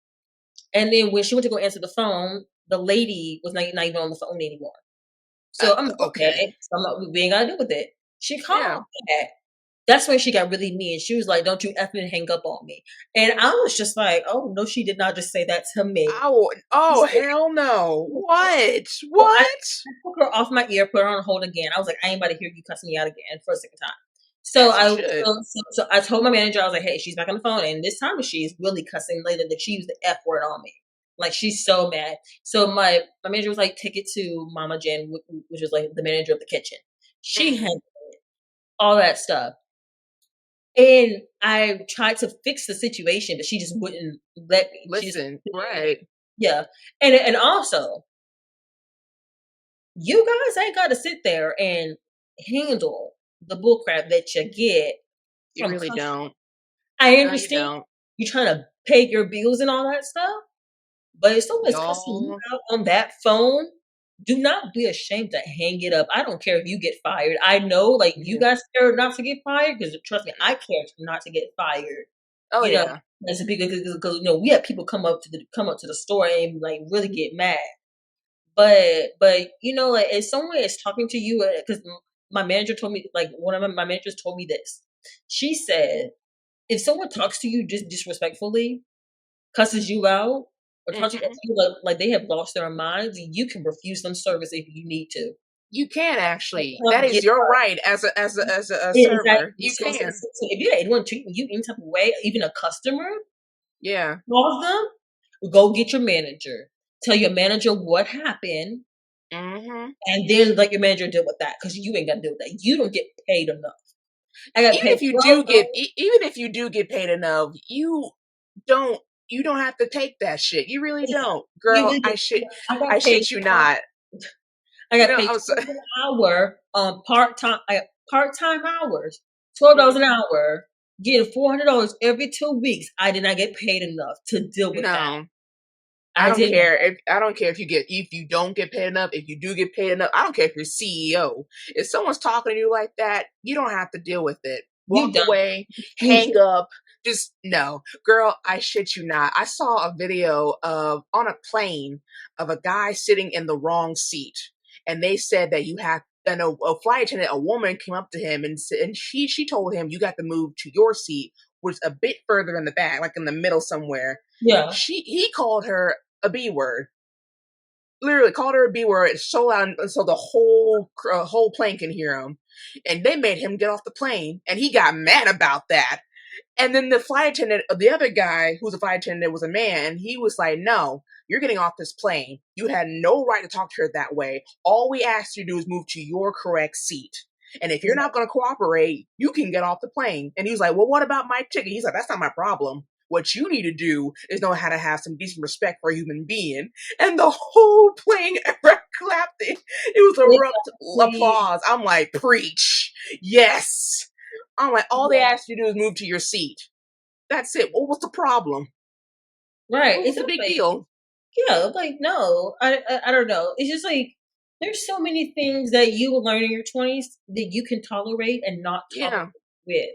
And then when she went to go answer the phone, the lady was not even on the phone anymore. So I'm like, Okay. "Okay." So I'm like, "We ain't gotta deal with it." She Yeah. called back. That's when she got really mean. She was like, "Don't you effing hang up on me." And I was just like, "Oh, no, she did not just say that to me." I will. Oh, So hell no. What? I What? took her off my ear, put her on hold again. I was like, "I ain't about to hear you cussing me out again for a second time." So As you I should. I told my manager, I was like, "Hey, she's back on the phone." And this time she's really cussing later that she used the F word on me. Like she's so mad. So my manager was like, "Take it to Mama Jen," which was like the manager of the kitchen. She Mm. handled all that stuff. And I tried to fix the situation, but she just wouldn't let me. She just Listen, right. yeah. And also, you guys ain't got to sit there and handle the bullcrap that you get You from really customers. don't. I No, you understand don't. you're trying to pay your bills and all that stuff, but if someone's cussing you Y'all. out on that phone, do not be ashamed to hang it up. I don't care if you get fired. I know, like, you Yeah. guys care not to get fired because trust me, I care not to get fired. Oh, You know, yeah. that's a big because you know we have people come up to the store and like really get mad. But you know, like if someone is talking to you, because my manager told me, like one of my managers told me this. She said, if someone talks to you just disrespectfully, cusses you out, or talks to Mhm. you like they have lost their minds, you can refuse them service if you need to. You can actually. That Come is get your right as a server. exactly. You can. So if yeah, anyone treating you any type of way, even a customer, Yeah. calls them, go get your manager. Tell your manager what happened, Mhm. and then let your manager deal with that because you ain't got to deal with that. You don't get paid enough. I got Even paid if you do get $12. even if you do get paid enough, don't you don't have to take that shit. You really Yeah, don't. you Girl, really get. I I got paid. shit you not. I You got know, paid I'm so 12 an hour on part time hours. $12 an Mhm. hour, getting $400 every 2 weeks. I did not get paid enough to deal with that. No. I did not. I don't care if you don't get paid enough, if you do get paid enough. I don't care if you're CEO. If someone's talking to you like that, you don't have to deal with it. You Walk done. away, You hang up, just no. Girl, I shit you not. I saw a video of on a plane of a guy sitting in the wrong seat. And they said that you have and a flight attendant, a woman came up to him and she told him you got to move to your seat, which is a bit further in the back, like in the middle somewhere. yeah. He called her a B word. Literally called her a B word so loud so the whole plane can hear him. And they made him get off the plane, and he got mad about that. And then the flight attendant, the other guy who's a flight attendant was a man. He was like, "No, you're getting off this plane. You had no right to talk to her that way. All we asked you to do is move to your correct seat. And if you're not Exactly. going to cooperate, you can get off the plane." And he was like, "Well, what about my ticket?" He's like, "That's not my problem. What you need to do is know how to have some decent respect for a human being." And the whole plane clapped it. It was abrupt Exactly. applause. I'm like, preach. Yes. I'm like, all they Yeah. asked you to do is move to your seat. That's it. What was the problem? Right. What was the big Exactly. deal? Yeah, like no, I don't know. It's just like there's so many things that you will learn in your 20s that you can tolerate and not tolerate Yeah, with.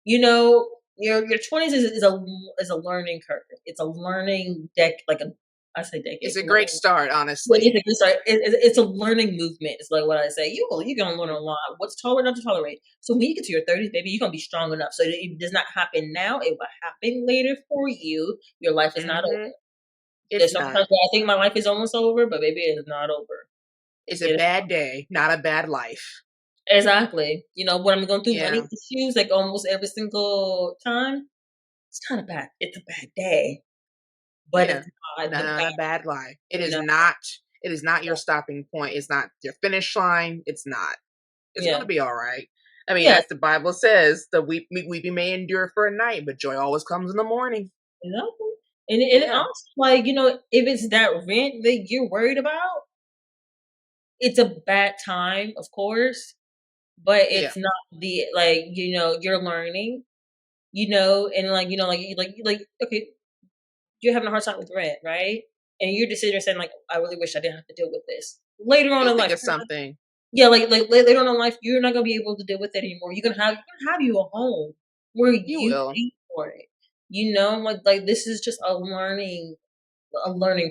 You know, your 20s is a learning curve. It's a learning like a I say it's decade. a great start, But honestly. it's a learning movement. It's like what I say. You're gonna learn a lot. What's tolerate, not to tolerate. So when you get to your 30s, baby, you're gonna be strong enough. So that if it does not happen now, it will happen later for you. Your life is not over. Hmm. It's There's not. sometimes where I think my life is almost over, but maybe it is not over. It's a It is bad day, not a bad life. exactly. You know, when I'm going through money Yeah, issues, like almost every single time, it's kind of bad. It's a bad day, but yeah. it's not the Not a bad. bad life. It You is know, not. It is not your stopping point. It's not your finish line. It's not. It's yeah, gonna be all right. I mean, yeah. as the Bible says, the weeping may endure for a night, but joy always comes in the morning. You know? And Yeah. also, like, if it's that rent that you're worried about, it's a bad time, of course, but Yeah. it's not the like, you're learning, and okay, you're having a hard time with rent, right? And you're just sitting there saying, like, I really wish I didn't have to deal with this. Later on You'll in think life, of something. yeah, later on in life, you're not gonna be able to deal with it anymore. You're gonna have you a home where You you will. pay for it. Like this is just a learning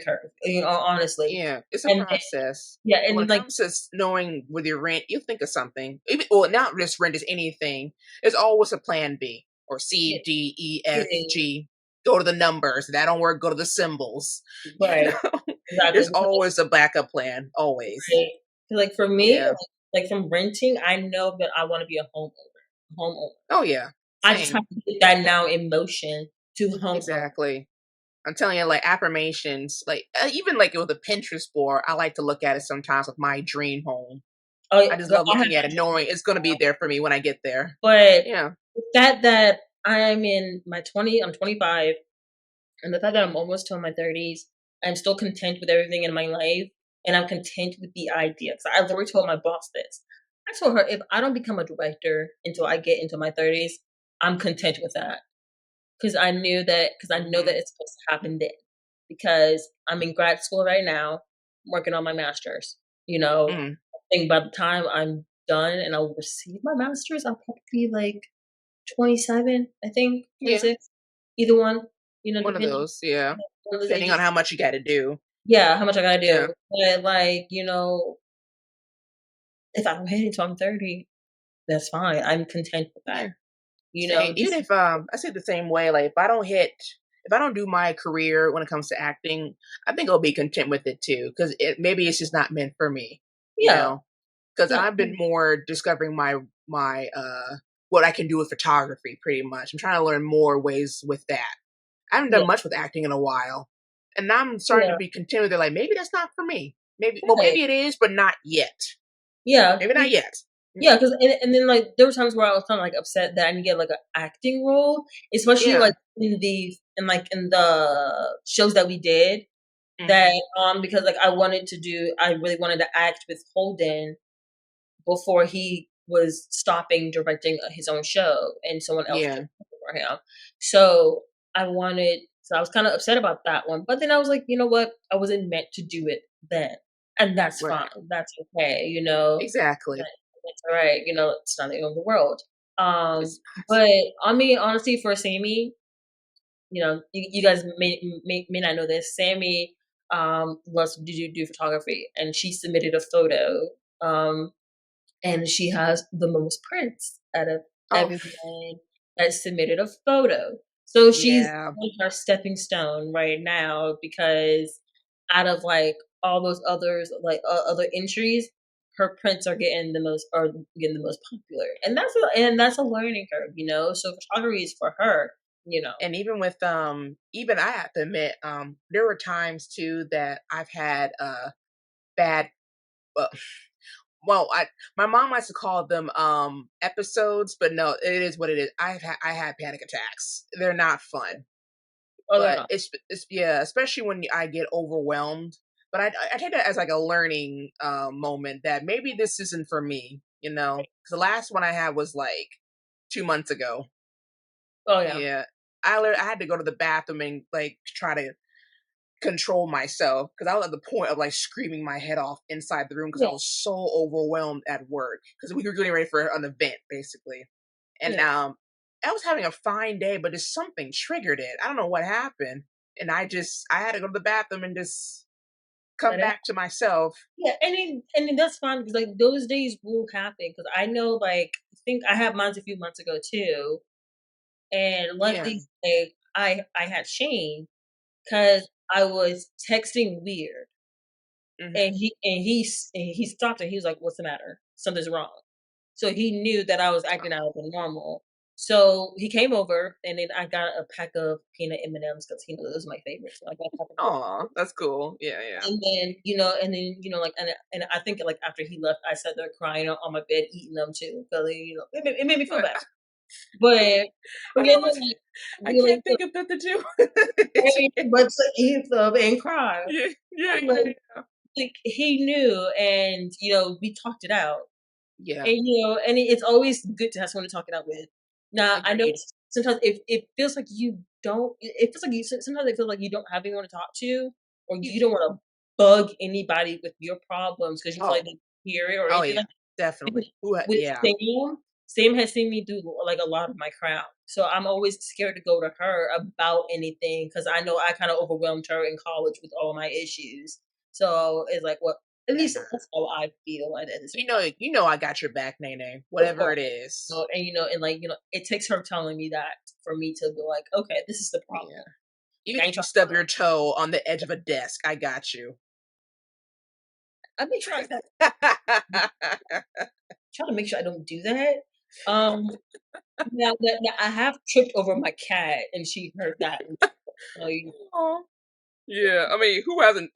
curve, honestly. Yeah, it's a And then, process. yeah, But when and it like comes to knowing with your rent, you think of something. Even, well, not just rent is anything. There's always a plan B or C, it, D, E, it F, is G. Go to the numbers. If that don't work, go to the symbols. You right, know, exactly there's because always a backup plan. Always. right, 'cause, like for me, Yeah. like from renting, I know that I want to be a homeowner. Oh yeah. I just have Same. to get that now in motion to homeowner. Exactly. I'm telling you, like affirmations, like even like with the Pinterest board, I like to look at it sometimes with my dream home. Oh, I yeah, just girl, love I have looking at that it, dream knowing it's gonna be now. there for me when I get there. But Yeah. the fact that I'm 25, and the fact that I'm almost to my 30s, I'm still content with everything in my life, and I'm content with the idea. Because I already told my boss this. I told her if I don't become a director until I get into my 30s, I'm content with that. Because I know that Hmm. it's supposed to happen then. Because I'm in grad school right now, working on my master's. Mm. I think by the time I'm done and I'll receive my master's, I'll probably be like 27, I think, Yeah. 26, either one, One of depending those. Yeah. on one of those Depending on ages. how much you got to do. Yeah, how much I gotta Yeah. do. But like, if I don't hit it until I'm 30, that's fine. I'm content with that. Yeah. Same. Even This if I say the same way, like if I don't do my career when it comes to acting, I think I'll be content with it too, because maybe it's just not meant for me. You yeah. know, because No, I've been more discovering my what I can do with photography. Pretty much, I'm trying to learn more ways with that. I haven't yeah, done much with acting in a while, and now I'm starting to yeah, be content with it. Like maybe that's not for me. right. Maybe it is, but not yet. Yeah. Maybe not yet. Yeah, because and then like there were times where I was kind of like upset that I didn't get like an acting role, especially Yeah. like in the shows that we did. That Hmm. because like I really wanted to act with Holden before he was stopping directing his own show and someone else took Yeah. over for him. So so I was kind of upset about that one. But then I was like, you know what? I wasn't meant to do it then. And that's fine. Right. That's okay, Exactly. That's all right. It's not the end of the world. It's But I mean, honestly, for Sammy, you guys may not know this. Sammy loves to do photography, and she submitted a photo. Um, and she has the most prints out of oh everyone that submitted a photo. So she's yeah. on her stepping stone right now because out of like all those others, like other entries, her prints are getting the most popular, and that's a learning curve, So photography is for her. And even with even I have to admit, there were times too that I've had bad uh, well, my mom likes to call them episodes, but no, it is what it is. I had panic attacks. They're not fun. Oh, they're But not. it's yeah, especially when I get overwhelmed. But I take that as like a learning moment that maybe this isn't for me, you know. 'Cause the last one I had was like 2 months ago. Oh yeah, Yeah, I had to go to the bathroom and like try to control myself because I was at the point of like screaming my head off inside the room because I yeah, was so overwhelmed at work because we were getting ready for an event basically, and yeah. I was having a fine day, but just something triggered it. I don't know what happened, and I had to go to the bathroom and just come Let it back to myself. Yeah, and then that's fine because like those days will happen because I know like I think I had mine a few months ago too, and Yeah. luckily like I had Shane because I was texting weird Hmm. and he stopped and he was like, "What's the matter? Something's wrong." So he knew that I was acting out of the normal. So he came over and then I got a pack of peanut M&Ms because he knew those were my favorites. So I got a pack of those. Aw, that's cool. Yeah, yeah. Like, and I think like after he left, I sat there crying on my bed, eating them too. Because it made me feel But better. but I yeah, know no, it's like I we like can't think of nothing to do. It's but to eat them and cry. yeah, yeah, Like, yeah, yeah. he knew, and we talked it out. Yeah, And, it's always good to have someone to talk it out with. Now, I know agreed. sometimes if it feels like you don't it feels like sometimes it feels like you don't have anyone to talk to, or You you don't wanna bug anybody with your problems because you feel like oh, they hear it or oh, anything yeah, like because definitely. Who ha with yeah, Sam has seen me do, like, a lot of my crown, so I'm always scared to go to her about anything because I know I kinda overwhelmed her in college with all my issues. So, it's like, well, at least yeah. that's how I feel at the same time. You know I got your back, Nene, Of whatever course. it is. And like, it takes her telling me that for me to be like, "Okay, this is the Yeah. problem." Even Like, I if ain't you trying stub your toe on the edge of a desk, I got you. I've been trying to make sure I don't do that. Um, now I have tripped over my cat, and she heard that, and so, Aw. Yeah, I mean, who hasn't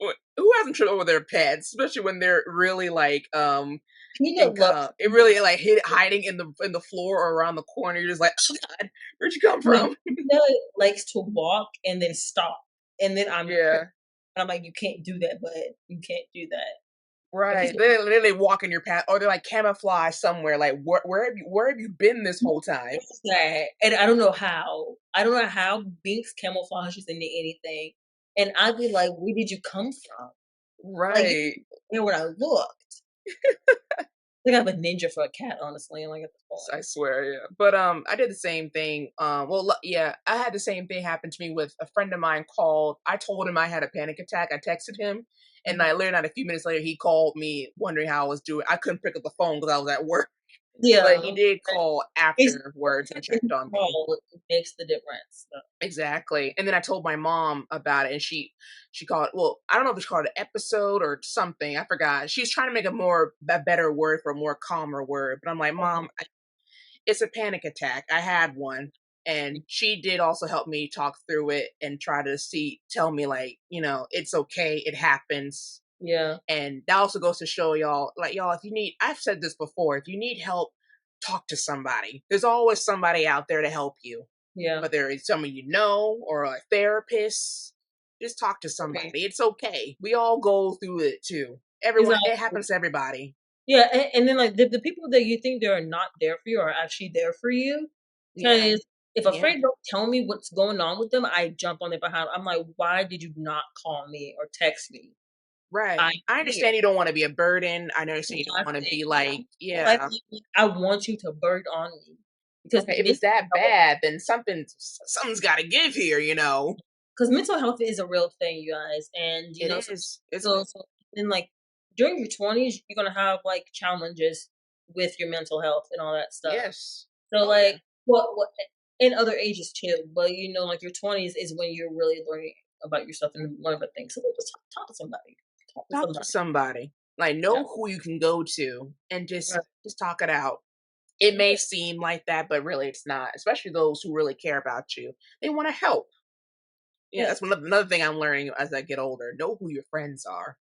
tripped over their pets, especially when they're really like Peanut loves it really like hiding in the floor or around the corner. You're just like, oh God, where'd you come like, from? Peanut likes to walk and then stop, and then Yeah, I'm like, "You can't do that, bud. You can't do that." But he's right. They literally walk in your path, or they're like camouflage somewhere. Like, where have you been this whole time? that, and I don't know how. I don't know how Binks camouflages into anything, and I'd be like, "Where did you come from?" Like, you Right. know where I look. I think I have a ninja for a cat, honestly, like, at this point. I swear, yeah. But I did the same thing. Yeah, I had the same thing happen to me with a friend of mine called. I told him I had a panic attack. I texted him, and Mhm. I learned out a few minutes later he called me wondering how I was doing. I couldn't pick up the phone because I was at work, but he Yeah. did call It's afterwards and checked on me. it makes the difference, so, Exactly. And then I told my mom about it, and she called. Well, I don't know if she called it an episode or something. I forgot. She's trying to make a better word for a more calmer word, but I'm like, Mom, it's a panic attack. I had one. And she did also help me talk through it and try to tell me like, it's okay. It happens. yeah, And that also goes to show y'all, like, y'all, if you need, I've said this before, if you need help, talk to somebody. There's always somebody out there to help you, yeah, whether it's someone you know or a therapist. Just talk to okay. somebody. It's okay. We all go through it too. Everyone, it Exactly. happens to everybody. Yeah, and then, like, the people that you think they're not there for you are actually there for you. Yeah. Because if a Yeah. friend don't tell me what's going on with them, I jump on their behind. I'm like, "Why did you not call me or text me? I'm Right. I here." understand you don't wanna be a burden. I understand you don't wanna Exactly. be like Like, yeah. I want you to bird on me because Okay, if it's that bad, then something's gotta give here, you know? mental health is a real thing, you guys, and, It is. It's so then, like, during your 20s, you're gonna have, like, challenges with your mental health and all that stuff. yes. So, Oh, yeah. like, what in other ages too, but, like, your 20s is when you're really learning about yourself and one of the things. So, like, just talk to somebody. Talk to Talk to somebody. somebody. Like, Yeah. know who you can go to and Right. just talk it out. It may Yeah. seem like that, but really it's not, especially those who really care about you. They wanna help. Yeah, that's Yes. another thing I'm learning as I get older. Know who your friends are.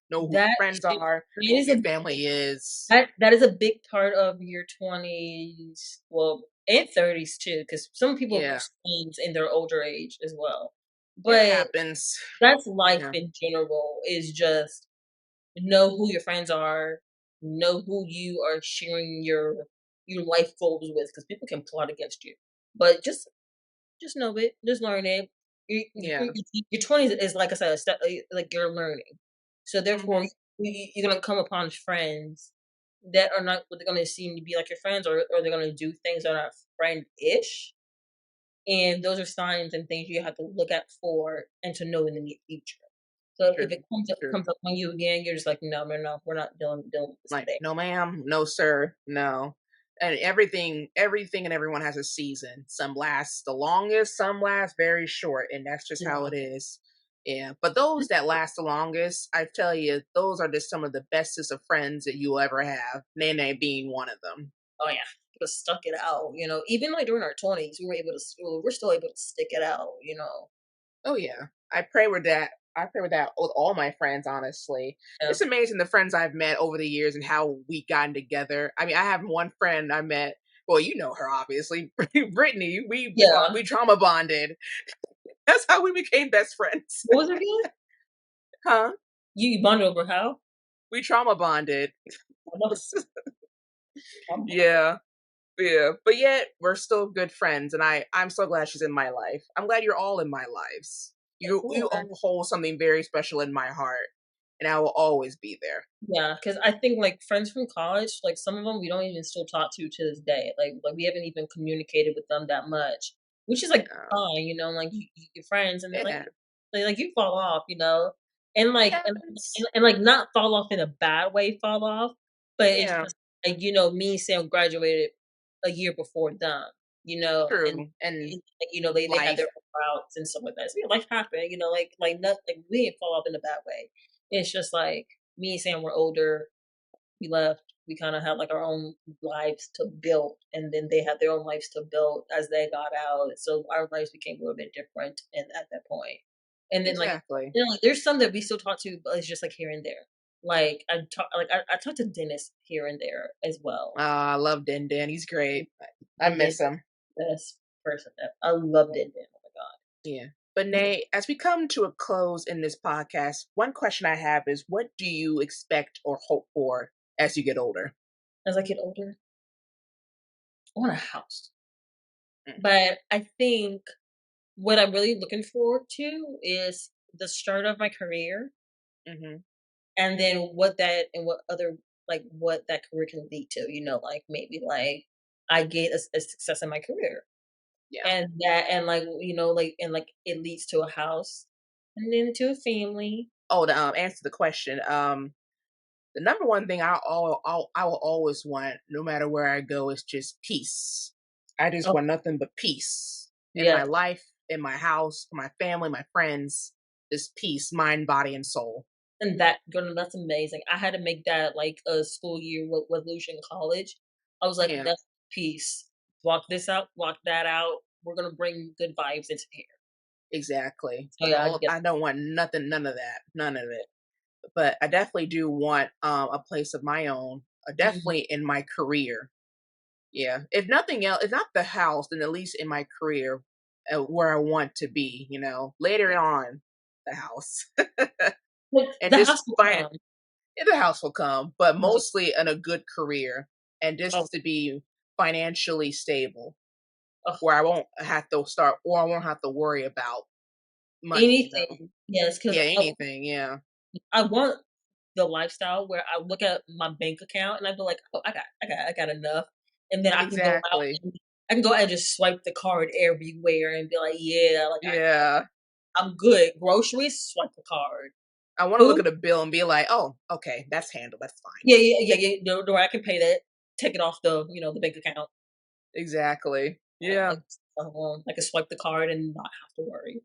Know who your That friends is are, it know who is your a family is. that is a big part of your 20s, well, and 30s too, because some people Yeah. lose friends in their older age as well. It But happens. that's life Yeah. in general, is just know who your friends are, know who you are sharing your life goals with, because people can plot against you. But just know it, just learn it. Yeah. Your 20s is, like I said, a step, like, you're learning. So therefore, Mhm. you're gonna come upon friends that are not what they're gonna seem to be like your friends, or they're gonna do things that are friend-ish, and those are signs and things you have to look out for and to know in the near future. So if True. it True. comes up on you again, you're just like, "No, no, no, we're not dealing with this Like, today." no ma'am, no sir, no. And everything and everyone has a season. Some last the longest, some last very short, and that's just how Yeah. it is. Yeah. But those that last the longest, I tell you, those are just some of the bestest of friends that you'll ever have. Nene being one of them. Oh, yeah. Just stuck it out, even, like, during our 20s, we're still able to stick it out. Oh yeah. I pray with that with all my friends, honestly. Yeah. It's amazing the friends I've met over the years and how we gotten together. I mean, I have one friend I met Well, you know her obviously. Brittany, Yeah. we trauma bonded. That's how we became best friends. What was her again? Huh? You bonded over how? We trauma bonded. I love it. Yeah. Yeah, but yet we're still good friends, and I'm so glad she's in my life. I'm glad you're all in my lives. You Yeah. all hold something very special in my heart, and I will always be there. Yeah, because I think, like, friends from college, like, some of them we don't even still talk to this day. Like, we haven't even communicated with them that much, which is, like, Yeah, fine, like, you're friends, and then, like, yeah, you fall off, and, like yes, like, not fall off in a bad way fall off, but it's yeah, just, like, me and Sam graduated a year before them, and, true, and like, they had life, their own routes and stuff like that. So, yeah, life happened, like, we didn't fall off in a bad way. It's just, like, me and Sam were older, we left, we kinda had, like, our own lives to build, and then they had their own lives to build as they got out, so our lives became a little bit different and at that point. And then, like, exactly. like, there's some that we still talk to, but it's just, like, here and there. Like, I talk to Dennis here and there as well. I love Den Den. He's great. I And then miss him. best person ever. I love Den Den, oh my god. Yeah. But Yeah. Nay, as we come to a close in this podcast, one question I have is, what do you expect or hope for as you get older? As I get older, I want a house. Mm, But I think what I'm really looking forward to is the start of my career, mhm. and then what other what that career can lead to, like maybe like I get a success in my career, Yeah. and that and like like it leads to a house and then to a family. Oh, to answer the question, the number one thing I will always want, no matter where I go, is just peace. I just Oh want nothing but peace in yeah, my life, in my house, for my family, my friends. Just peace, mind, body, and soul. and that's amazing. I had to make that like a school year resolution in college. I was like, Yeah, that's peace. Block this out, block that out. We're gonna bring good vibes into here. exactly. So yeah, I get I don't want nothing, none of that, none of it. But I definitely do want a place of my own. mhm. Definitely in my career. Yeah. If nothing else, if not the house, then at least in my career, where I want to be. Later on, the house, Like and the just house will find come. the house will come, but Yeah. mostly in a good career, and Oh, just to be financially stable, ugh, where I won't have to start, or I won't have to worry about money. anything. Yes, because Yeah, anything. Yeah, I want the lifestyle where I look at my bank account and I be like, "Oh, I got enough," and then exactly. I can go out and just swipe the card everywhere and be like, "Yeah, like Yeah. I'm good." Groceries, swipe the card. I want to look Food, at a bill and be like, "Oh, okay, that's handled. That's fine." yeah, yeah, yeah, yeah. No, I can pay that. Take it off the bank account. Exactly. Yeah. Like, I can swipe the card and not have to worry.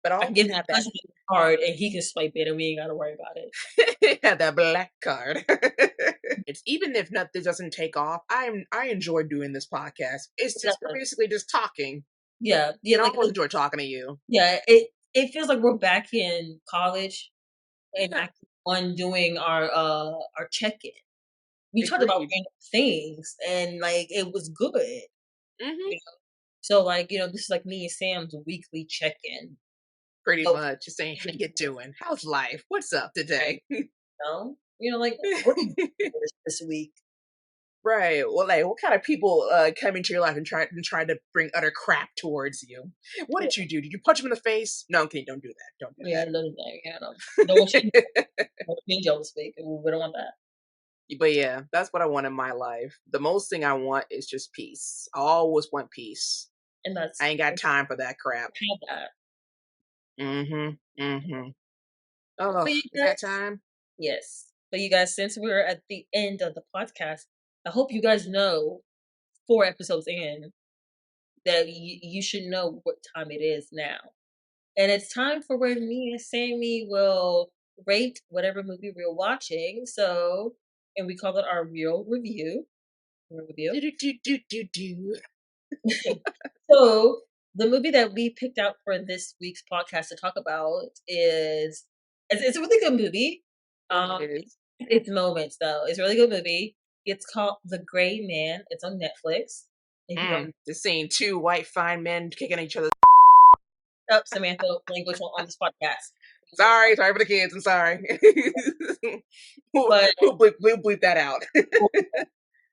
But I I can always give my have that husband the card and he can swipe it and we ain't gotta worry about it. that black card. It's even if nothing doesn't take off, I enjoy doing this podcast. It's just we're Exactly. basically just talking. Yeah, yeah, And I always enjoy talking to you. yeah. It feels like we're back in college and Yeah, actually on doing our check-in. We talked about agreed. random things and like it was good. Hmm. You know? So like, this is like me and Sam's weekly check-in. Pretty So much. Just saying, how you doing? How's life? What's up today? like what did you do this week? Right. Well, like, what kind of people come into your life and try to bring utter crap towards you? What Yeah, did you do? Did you punch him in the face? No, okay, don't do that. Don't do yeah, another thing, that. don't change this week. We don't want that. But yeah, that's what I want in my life. The most thing I want is just peace. I always want peace. And I that's ain't got time for that crap. have that. Mhm. Mhm. Oh, But you is guys, that time? yes. But you guys, since we're at the end of the podcast, I hope you guys know 4 episodes in that you should know what time it is now. And it's time for where me and Sammy will rate whatever movie we're watching. So, and we call it our real review. Real review. Do do do do do do. So, the movie that we picked out for this week's podcast to talk about it's a really good movie. It Um, is. it's moments though. It's a really good movie. It's called The Gray Man. It's on Netflix. if you don't. Just seeing two white fine men kicking each other. Up Samantha language on this podcast. Sorry for the kids. I'm sorry. But We'll bleep that out.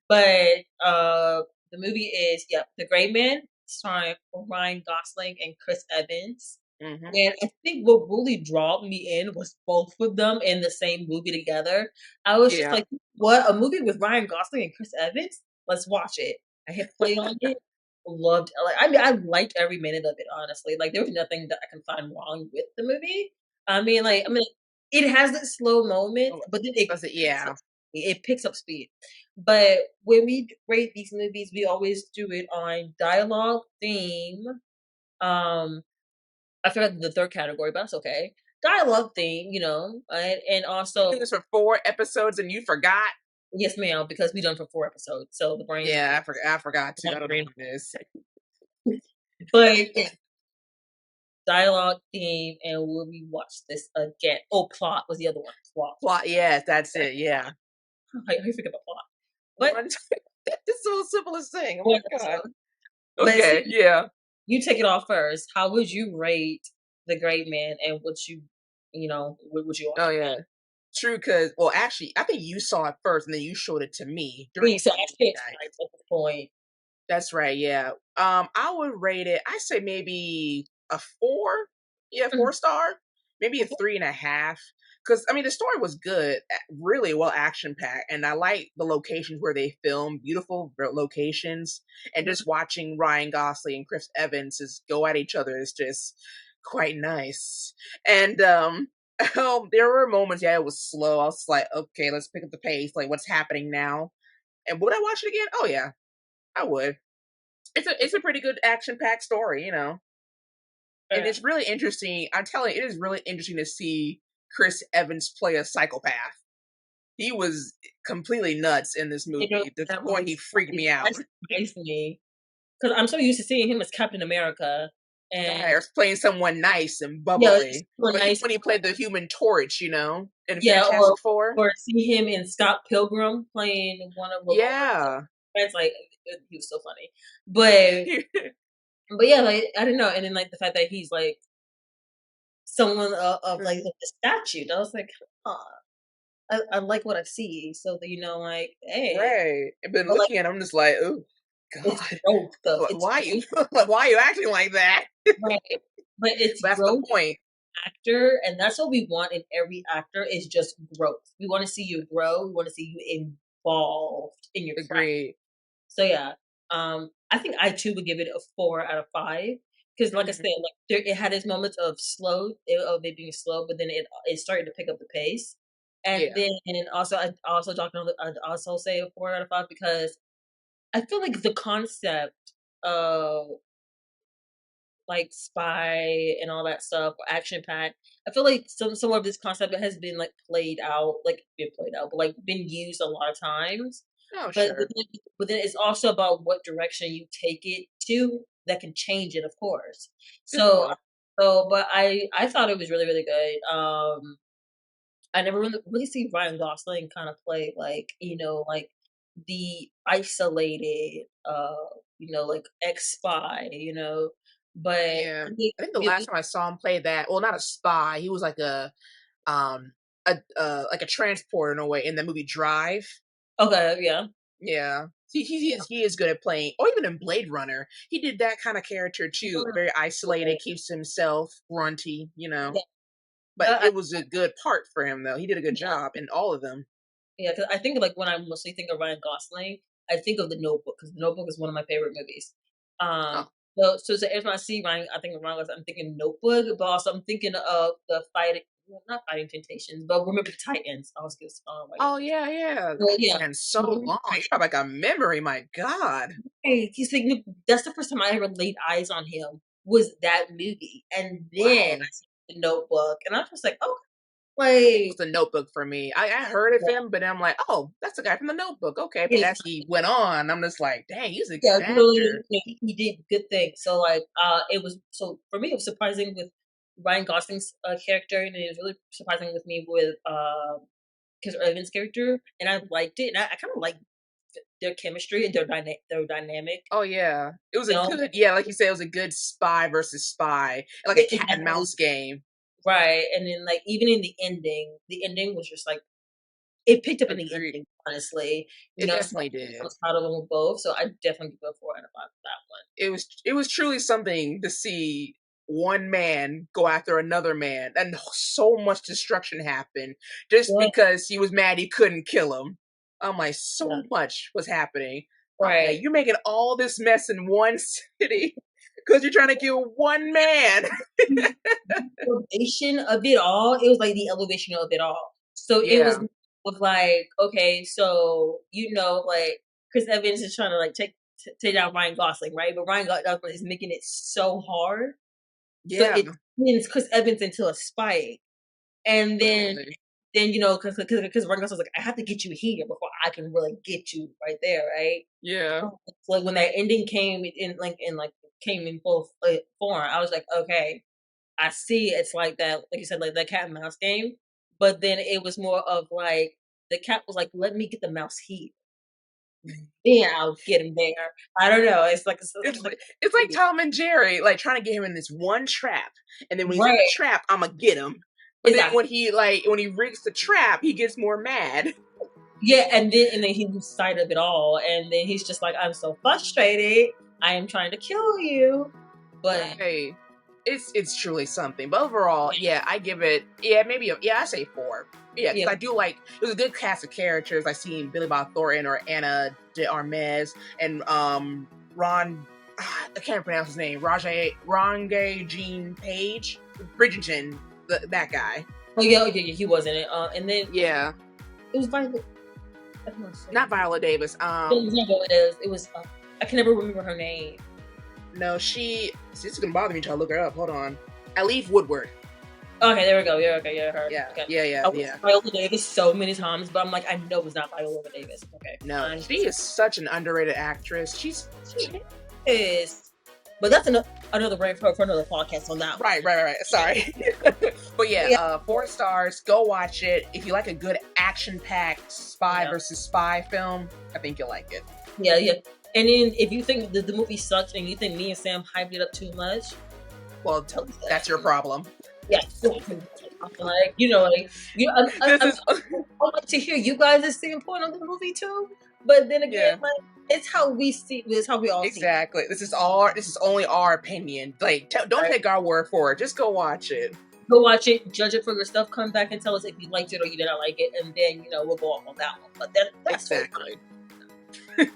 but the movie is The Gray Man, starring Ryan Gosling and Chris Evans. Hmm. And I think what really drew me in was both of them in the same movie together. I was just Yeah. like, "What? A movie with Ryan Gosling and Chris Evans? Let's watch it." I hit play on it. Loved like I mean, I liked every minute of it, honestly. Like there was nothing that I can find wrong with the movie. I mean, it has its slow moments, Oh, but then it that's it. picks Yeah. up it picks up speed. But when we rate these movies, we always do it on dialogue, theme, um, I forgot the third category, but that's okay. Dialogue theme, and We also did this for 4 episodes and you forgot. yes, ma'am, because we done for 4 episodes, so the brain is Yeah, I forgot too. not I don't know brain. what it is. But yeah, dialogue theme, and will we watch this again? Oh, plot was the other one. Plot. Plot. Yes, that's it. Yeah. I forget about plot. But One. It's the simplest thing. Oh one my god. episode. But Okay. see, Yeah. you take it off first. How would you rate The Great Man, and would you watch Oh it again? yeah. True. Cause well, actually, I think you saw it first, and then you showed it to me during Wait, so movie actually, it's night. nice at this point. That's right. Yeah. I would rate it. I say maybe a 4. Yeah, Mhm. 4 star. Maybe a 3.5. Because I mean, the story was good, really well action packed, and I like the locations where they filmed. Beautiful locations, and Mhm. just watching Ryan Gosling and Chris Evans just go at each other is just quite nice. And there were moments, yeah, it was slow. I was like, okay, let's pick up the pace. Like, what's happening now? And would I watch it again? Oh yeah, I would. It's a pretty good action packed story, and Yeah. it's really interesting. I'm telling you, it is really interesting to see Chris Evans play a psychopath. He was completely nuts in this movie. To the That point really he freaked me out. surprised me because I'm so used to seeing him as Captain America, Right, and or playing someone nice and yeah, it's bubbly. so But nice. when he played the Human Torch, in Yeah, Fantastic Four. or see him in Scott Pilgrim playing one of Ramona's Yeah. friends. Like he was so funny, but yeah, like I don't know. And then like the fact that he's like someone of like the statute, I was like, huh, I like what I see. So that like, hey, Right. I've been but like looking at him just like, oh it's God. growth though. Like, It's why you growth, like why are you acting like that? right? But it's That's the growth point. actor, and that's what we want in every actor is just growth. We want to see you grow. We want to see you involved in your craft. Agreed. So yeah, I think I too would give it a 4 out of 5 because, like I said, Mhm. like it had its moments of of it being slow, but then it started to pick up the pace, and Yeah. then also I'd also say a 4 out of 5 because I feel like the concept of like spy and all that stuff, action packed. I feel like some of this concept has been like been played out, but like been used a lot of times. Oh, But sure. but then it's also about what direction you take it to that can change it, of course. Good So point. but I thought it was really really good. I never really see Ryan Gosling kind of play like like the isolated like ex spy but Yeah. I think I think the last time I saw him play that, well, not a spy, he was um like a transporter in a way in the movie Drive. okay, yeah. Yeah. He is good at playing, or even in Blade Runner, he did that kind of character too. Very isolated, keeps to himself, grunty. Yeah, But I it was a good part for him, though. He did a good yeah, job in all of them. yeah, because I think like when I mostly think of Ryan Gosling, I think of The Notebook because The Notebook is one of my favorite movies. Um, Oh, so every time I see Ryan, I think of Ryan Gosling, I'm thinking Notebook, but also I'm thinking of the fighting, well, not Fighting Temptations, but Remember the Titans. I was just like, oh yeah, yeah. well, That's yeah. been so Remember long. the You have like a memory. My God. Hey, he's like, that's the first time I ever laid eyes on him was that movie, and then I Wow. saw The Notebook, and I was just like, oh, I think it like was the Notebook for me. I heard of yeah, him, but I'm like, oh, that's the guy from the Notebook. Okay. But yeah, as he went on, I'm just like, dang, he's a yeah, good really, actor. he did good things. So like, it was so for me, it was surprising with Ryan Gosling's character, and it was really surprising with me with Chris Evans' character, and I liked it, and I kind of liked their chemistry and their dynamic. Oh yeah, it was You a know, good like you said, it was a good spy versus spy, like a cat and exactly mouse game. right. And then like even in the ending was just like it picked up in the Agreed. ending. Honestly, It so definitely I did. was proud of them both. So I definitely go for it about that one. It was truly something to see one man go after another man, and so much destruction happened just Yeah, because he was mad he couldn't kill him. I'm like, yeah, so much was happening. I'm like, right. you're making all this mess in one city because you're trying to kill one man. Elevation of it all, it was like the elevation of it all. So it was Yeah, of like, okay, so like Chris Evans is trying to like take down Ryan Gosling, right? But Ryan Gosling is making it so hard, so yeah, it sends Chris Evans into a spike, and literally. then because Ryan Gosling's like, I have to get you here before I can really get you right there, right? Yeah, So like when that ending came in came in full form, I was like, okay, I see it's like that, like you said, like that cat and mouse game. But then it was more of like the cat was like, "Let me get the mouse here, then I'll get him there." I don't know. it's like Tom and Jerry, like trying to get him in this one trap, and then when he's in the right, trap, I'm gonna get him. But then exactly. when he rigs the trap, he gets more mad. Yeah, and then he loses sight of it all, and then he's just like, "I'm so frustrated. I am trying to kill you," but Right. It's truly something. But overall, yeah, yeah, I give it maybe I say 4. Yeah, because yeah, I do like it was a good cast of characters. I seen Billy Bob Thornton or Anna de Armas and I can't pronounce his name. Range Jean Page. Bridgerton, that guy. oh yeah, he was in it. And then Yeah. it was Violet. I'm not sure. Not Viola Davis. It was not what it is. It was. I can never remember her name. No, this is gonna bother me trying to look her up. Hold on. Alif Woodward. Okay, there we go. Yeah, okay, yeah, her. Yeah, Okay. yeah, yeah, I watched yeah. Viola Davis so many times, but I'm like, I know it's not Viola Davis. Okay, No, fine. she is such an underrated actress. She is. But that's another brain for another podcast on that one. Right. Sorry. But yeah, Yeah, 4 stars. Go watch it. If you like a good action-packed spy yeah, versus spy film, I think you'll like it. yeah, yeah. And then if you think the movie sucks and you think me and Sam hyped it up too much, Well, tell us that. that's your problem. Yes. Like This I is like to hear you guys' standpoint on the movie too. But then again, yeah, like it's how we see. It's how we all see it. exactly. This is only our opinion. Like, don't Right? take our word for it. Just go watch it. Go watch it, judge it for yourself, come back and tell us if you liked it or you did not like it, and then we'll go off on that one. But that's totally Exactly. fine.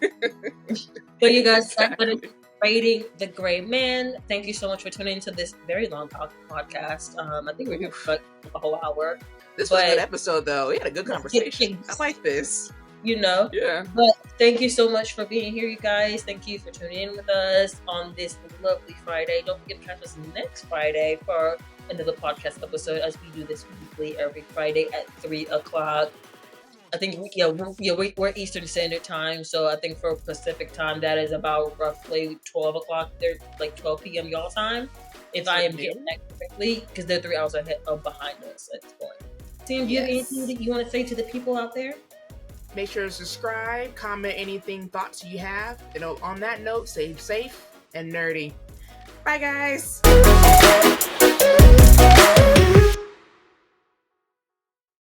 But you guys, that is Exactly. rating The Gray Man. Thank you so much for tuning into this very long podcast. I think we're here for like a whole hour, This was a good but episode, though. We had a good conversation. I like this. you know. Yeah. But thank you so much for being here, you guys. Thank you for tuning in with us on this lovely Friday. Don't forget to catch us next Friday for another podcast episode, as we do this weekly every Friday at 3 o'clock. I think we're Eastern Standard Time, so I think for Pacific time that is about roughly 12 o'clock. They're like 12 p.m. y'all time, if I am getting that correctly, because they're 3 hours ahead behind us at this point. Sam, do you have anything that you want to say to the people out there? Make sure to subscribe, comment anything, thoughts you have. And on that note, stay safe and nerdy. Bye, guys.